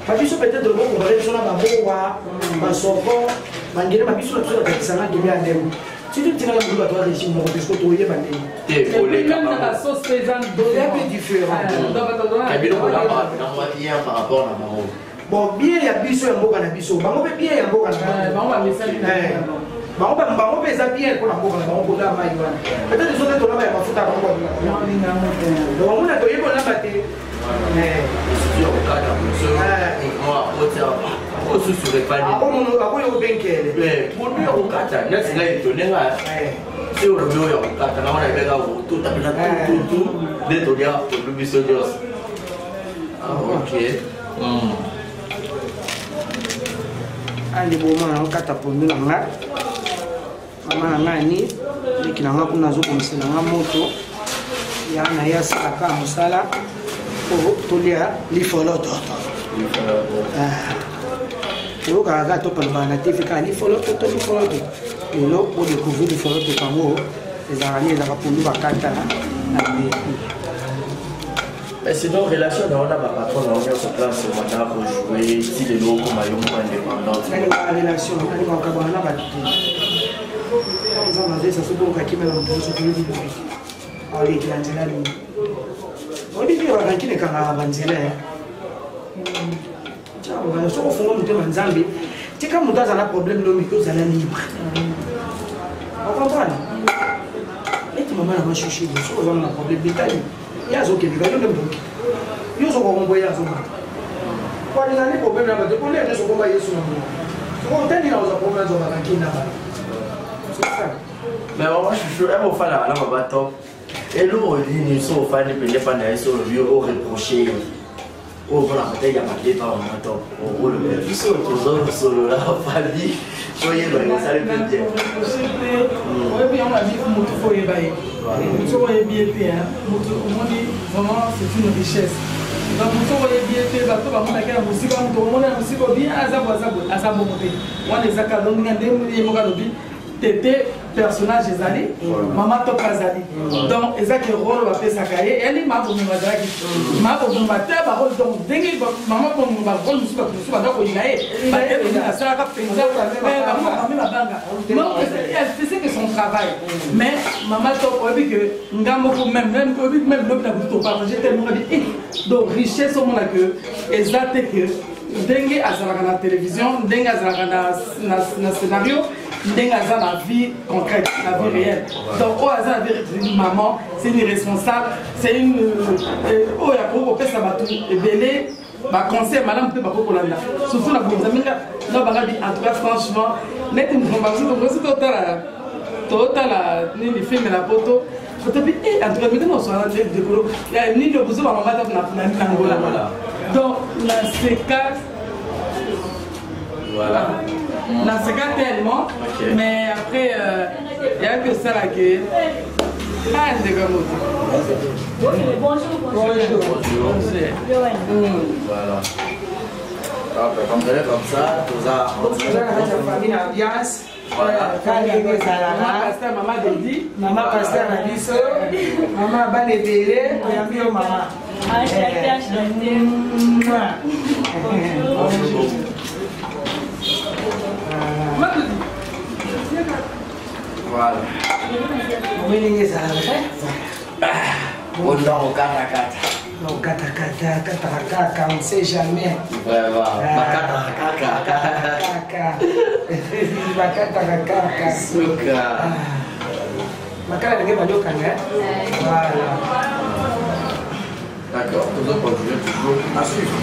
Parce que peut-être de vous, on va aller sur la baboua, un sorbon, malgré ma biche, on va faire ça qui vient à l'eau. Si tu tiens la boule à toi, régime, on peut se retrouver bandé.
Et même dans la sauce paysanne,
c'est un peu différent.
Par rapport à la maman.
Bon, bien, il y a biso et un beau cannabis. Bango peut bien, il y a un beau cannabis. Bango peut bien pour la bourre, bango peut la maille. Peut-être que les autres ont la faute à bango. Donc, on a donné pour la bataille. Mais,
si tu as un cas d'abus, moi, on se serait pas dit. Mais, pour lui, on a un cas d'abus, c'est là, il donnait là. Si on a un cas d'abus, on a un cas d'abus, tout à fait, tout, d'être au diable, pour lui, c'est Dios. Ah, ok.
Allez, bon, on a un cas d'abus, maman a ni ekilanga kuna azokomiselanga moto yana ye asalaka mosala po tolia lifoloto oyokaka kaka topalobaka na te fekaka lifoloto to lifoloto lelo odécouvrir lifoloto kango ezalaka ni ezalaka pondu bakata na beku.
Mais sinon, relation dans la patron, on est sur place, on a pour jouer, si les locaux sont indépendants.
La relation, on a dit qu'on a battu. On a dit que ça se peut qu'il y ait un peu de vie. On a dit qu'il y a un peu de vie. On a dit qu'il y a un peu de vie. On a dit qu'il y a un peu de vie. C'est comme si on a un problème de micro, on est libre. On comprend. Mais tu m'as mal cherché, on a un problème d'Italie. Il y a des gens qui ont des problèmes. Il y a des gens qui ont des problèmes. Quand il y a des problèmes, il y a des problèmes. Il y a des problèmes. Il y a des problèmes.
Mais moi, je suis un fan à la top. Et l'eau, nous sommes fans de Pendepana sur le lieu au reproché. Au voilà, peut-être il y a marqué par un top. Au rôle de l'autre solo là, famille. Soyez là, ça le fait bien.
Oui, puis on a dit que mon tout faut y aller. Mon tout est bien fait. On dit vraiment c'est une richesse. Donc mon tout est bien fait. Bateau va monter la musique, on monte la musique bien à sa bonté. On les a cadrés, on a des mots Tété personnage ezali maman to kazali donc ezaki rôle va faire sakaye elle m'a pour me mazaki m'a pour me battre ba rôle donc dengi maman pour me ba rôle musuka ba dako inae ba elle na sala ka penza mais maman ma banga non elle faisait que son travail mais maman to obi que ngambo ko même obi même l'homme la to partager tellement dit donc richesse au monde que exact que dengue azalaka na télévision dengue azalaka na scénario dengue azalaka na vie concrète la vie réelle donc au hasard la vie maman c'est une responsable c'est une oh ya ko pesa batu ebele ba conseil madame peut pas kolanda surtout la bonzaminga non banga dit en tout cas franchement net une conversation comme ça totala ni les films la photo photo bi en tout cas mais non soit de colo il y a ni le besoin maman na ngola donc la séquence voilà dans ce cas tellement mais après il y a que ça là que ah c'est comme bonjour
voilà comme ça tout ça
la famille ambiance maman Dedi maman pasteur na biso maman balebele oyambi yo maman
voilà on
kata, on sait jamais.
D'accord, nous allons continuer toujours à suivre.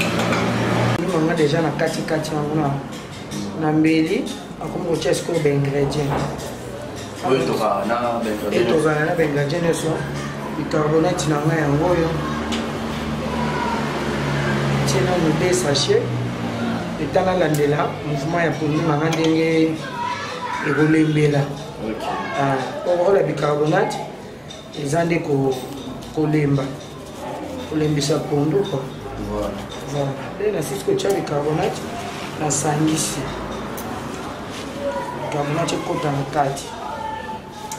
Nous avons déjà na kati na mbeli akomo kochesko ba ingrédients.
Oui, tu vas na
ingrédients so bicarbonate na nga yango yo. Tiena no 2 sachets. Etana landela mouvement ya pondu manga ndenge ekolembela. OK. Pour la bicarbonate ezande kolemba. Kolembisa pondu quoi. Voilà. Voilà. Na sisi ko cha bicarbonate na sangisi. Bicarbonate kota mkati.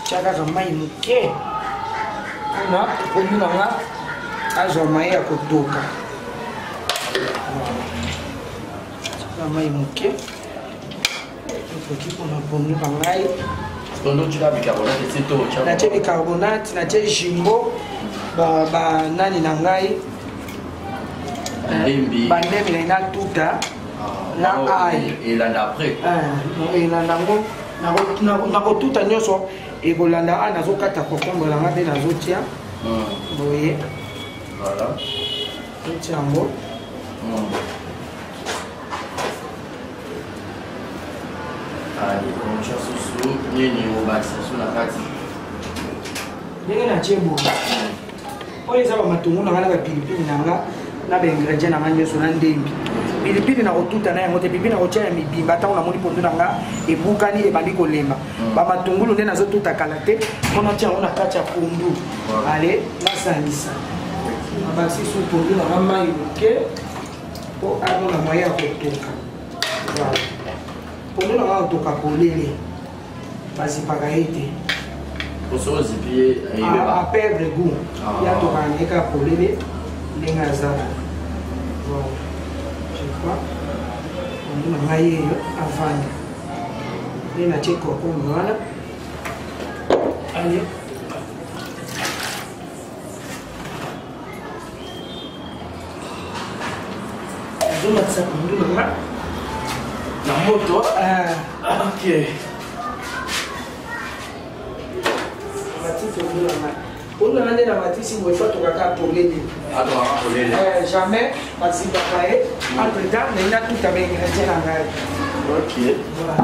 Chaka kama imuke. Na pondu nga azwa mai ya kotoka. Kama imuke. Faut na pondu ngai.
Pondu tu la bicarbonate c'est tout.
Na che bicarbonate na che jimbo ba nani na ngai. Bandemi na ina tuta na ai
et l'année après
et nango na ko tuta nyoso e bolanda ana zokata kokombo la ngabe na zotia boye
voilà
tiambo
ali on cherche sous nini au bas sur la partie
ndenge na chebo oyo eza bamatungu na nga na bapilipili na nga na baingrédient na nga nyonso na ndembi pilipili na kotuta na yango te pilipili na kotia ya mibimba ntango namoni pondu na nga ebukani ebandi kolemba bamatungulu nde nazotuta kala te mpona tia yango na kati ya pondu ale nasalisa nabakisi pondu na nga mai moke mpo amona moye ya kotoka pondu na nga kotoka polele bazipaka ye te à perdre goût. Il y a tout un écart pour les négazas. Voilà. Je crois. On a maillé avant. Il y a un petit coco. Voilà. Allez. Je vais mettre ça pour nous.
La moto. Ok.
On a demandé la matière si vous faites tout polélé. Jamais, parce que entre temps, il y a tout avec ingrédients.
Ok.
Voilà.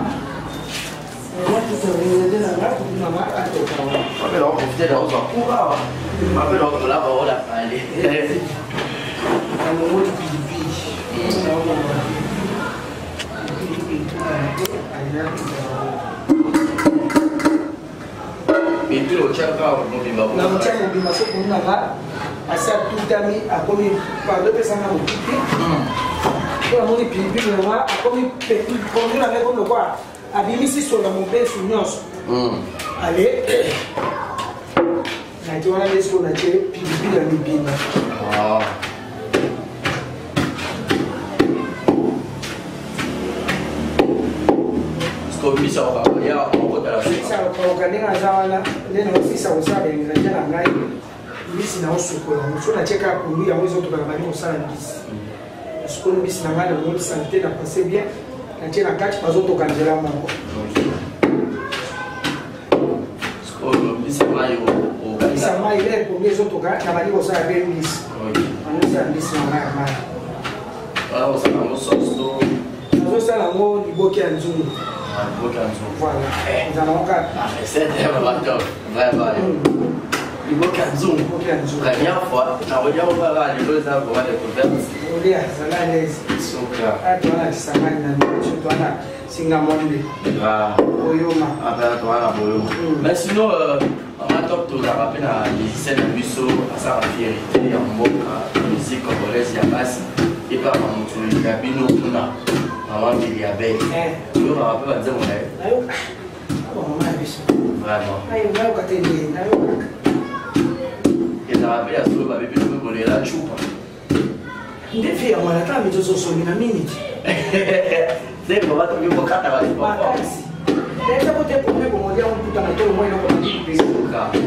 Première fois, on va dire on va aller aux avoir des converses. Mais sinon, on a top tout à rappel à musicien de Busso, à sa vérité, en mot, musique congolaise, il y a basse, et par exemple, il y a Bino, maman, il y a Belle. Tu veux rappeler à dire on est vraiment. Et ça rappelle à ce que vous avez pu me voler la choupe.
Ndefia mwana kama mitozo somi na minute.
C'est pour votre mieux pour quatre à
Makasi. Nenda kote pombe kwa moja mtu anatoa moyo kwa kipi.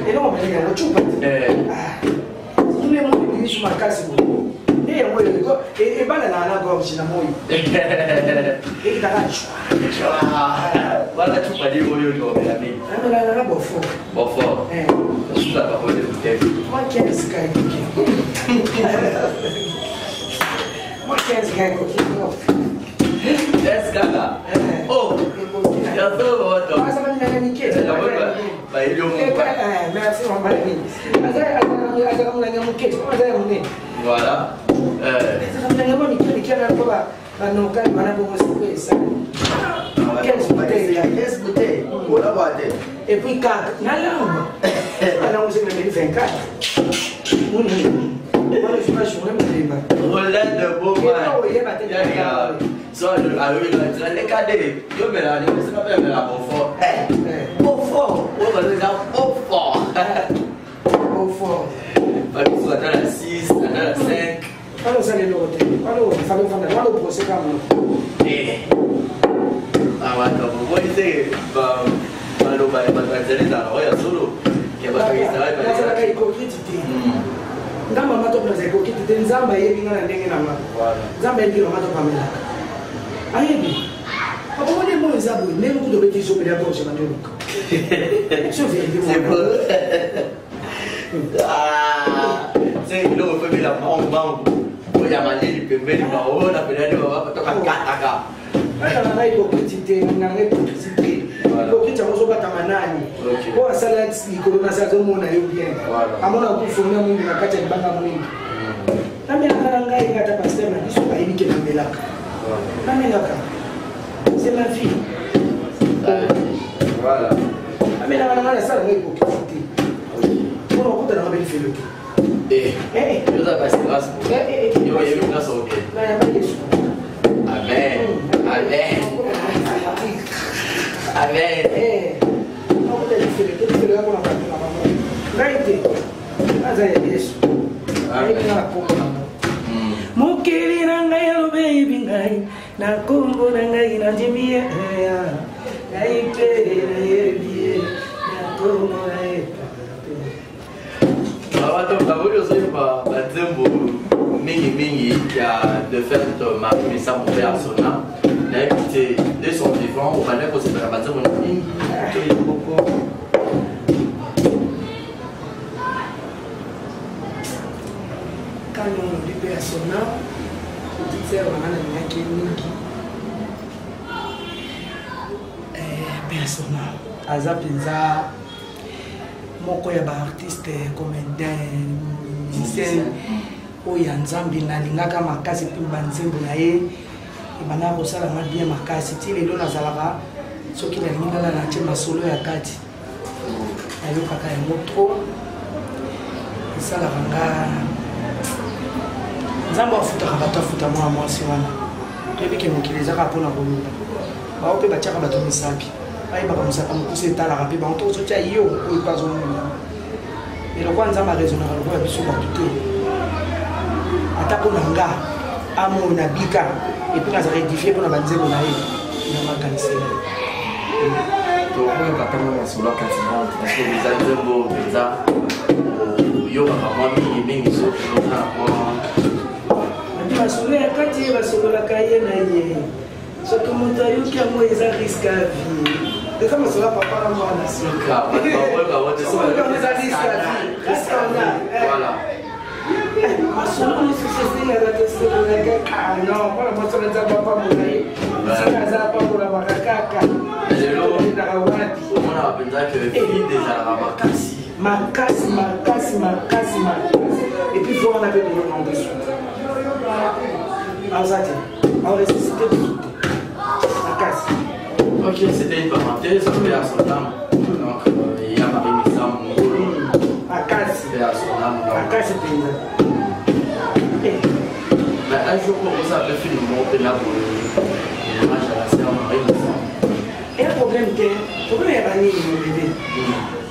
Et non mais ya chupa. Ile mtu ni shuma makasi kwa. Ndiye moyo ndio e bana na ana kwa mchina moyo. Ikitakacho.
Wala chupa ndio moyo ndio ya mimi.
Na bofo.
Bofo. Sasa kwa kwa ndio mtevi.
Kwa kiasi kai. Qu'est-ce qu'il y a?
Est-ce qu'il y a? Oh! Il y a deux autres.
Ah, ça va nous niquer. Merci, mon mari.
Voilà.
Et puis,
Roulette de beau man. Soit le cadets. Yo, mais là, c'est pas bien, mais là, Beaufort. Beaufort. On va le dire Beaufort.
Beaufort.
Parce que soit dans la 6, dans la 5.
Alors, ça, les autres. Alors, il fallait faire le procès comme nous.
Ah, ouais, donc, vous voyez, Malo ba batazeli na roya solo ke ba Israel ba
ça la hypocrite ndamba mato plaza hypocrite nzamba yebi ngana ndenge na ma nzamba yebi mato pamela ayebi apo mone mo nzabo même ku dobe kiso pe d'accord chez Mandelo je vais dire
c'est bon ah c'est lo fe bila mong ko ya mali pembeni ba ona pe ndio ba toka kaka
na hypocrite ngana hypocrite hypocrite amozo batama nani ko asala ikolo na sa zo mona yo bien amona kufunia mungu na kati ya banga mwingi nami akaranga ingata pasteur na biso ba yibike na melaka nami ngaka c'est ma fille
voilà
amena na na sala hypocrite pour on compte dans belle fille
yo za passer grâce pour yo yebi grâce au bien
na ya yesu
amen amen amen
não tem diferença que ele é uma parte na mão vai ter mas é isso aí na pomba mukiri na ngai baby ngai na kombo na ngai na jimie ngai pe na yebi na kombo na eta
bato kabuli ozoyo bazembo mingi ya de fait Marie Messa mon père Sona na écouté de son vivant au palais pour se faire bazembo mingi to beaucoup
quand on dit père Sona petite sœur maman na mingi père Sona aza mpenza moko ya baartiste comédien musicien oyo ya nzambe nalingaka makasi mpe banzembo na ye ebandaka kosalanga bien makasi ti lelo nazalaka soki nalingi nala na tie masolo ya kati nayokaka yango tro esalaka nga nzambe afutaka bato afuta mwa mwasi wana toyebike mokili ezaka mpona koloba bao mpe batiaka bato misapi bayebaka mosaka mokusa etalaka mpe bango tozotia yo oyo mpe azomona elokwa nzambe aresonaka lokola biso bato te ata mpona nga amona bika epuis nazala édifie mpona banzembo na ye na makanisela
tokoyoka ntango masolo akatinante parce que eza nzembo mpenza oyokaka mwa mingimingi soki oza na mwa
masolo ya kati ye basololaka ye na ye soki moto ayoki yango eza riske ya vie eza masolo ya papa na mwana eza riske ya vie masolo mosusu esengaka tosololaka non mpona mosolo eza papa mona ye soki aza pakolamaka kaka endaka wati
omona bapenzaki vide ezalaka makasi
makasi makasi makasi makasi epuis fo wana mpe tolonga ndesu aza te aresisite biso te makasi.
Ok, c'était une parenthèse, paix à son âme. Donc, il y a Marie Missa Mongolo.
Akasi.
Paix à son âme.
Akasi paysan.
Mais un jour, comment ça peut faire une montée là pour l'image à la sœur Marie Missa?
Il y a un problème, le problème est banni, mon bébé.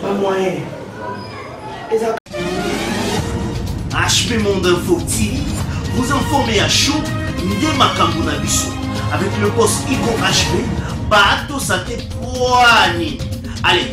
Pas moyen.
HP Monde Info TV, vous informez à chaud, Ndé Makambo na biso. Avec le boss Iko HP, Bato Sate Poani. Allez,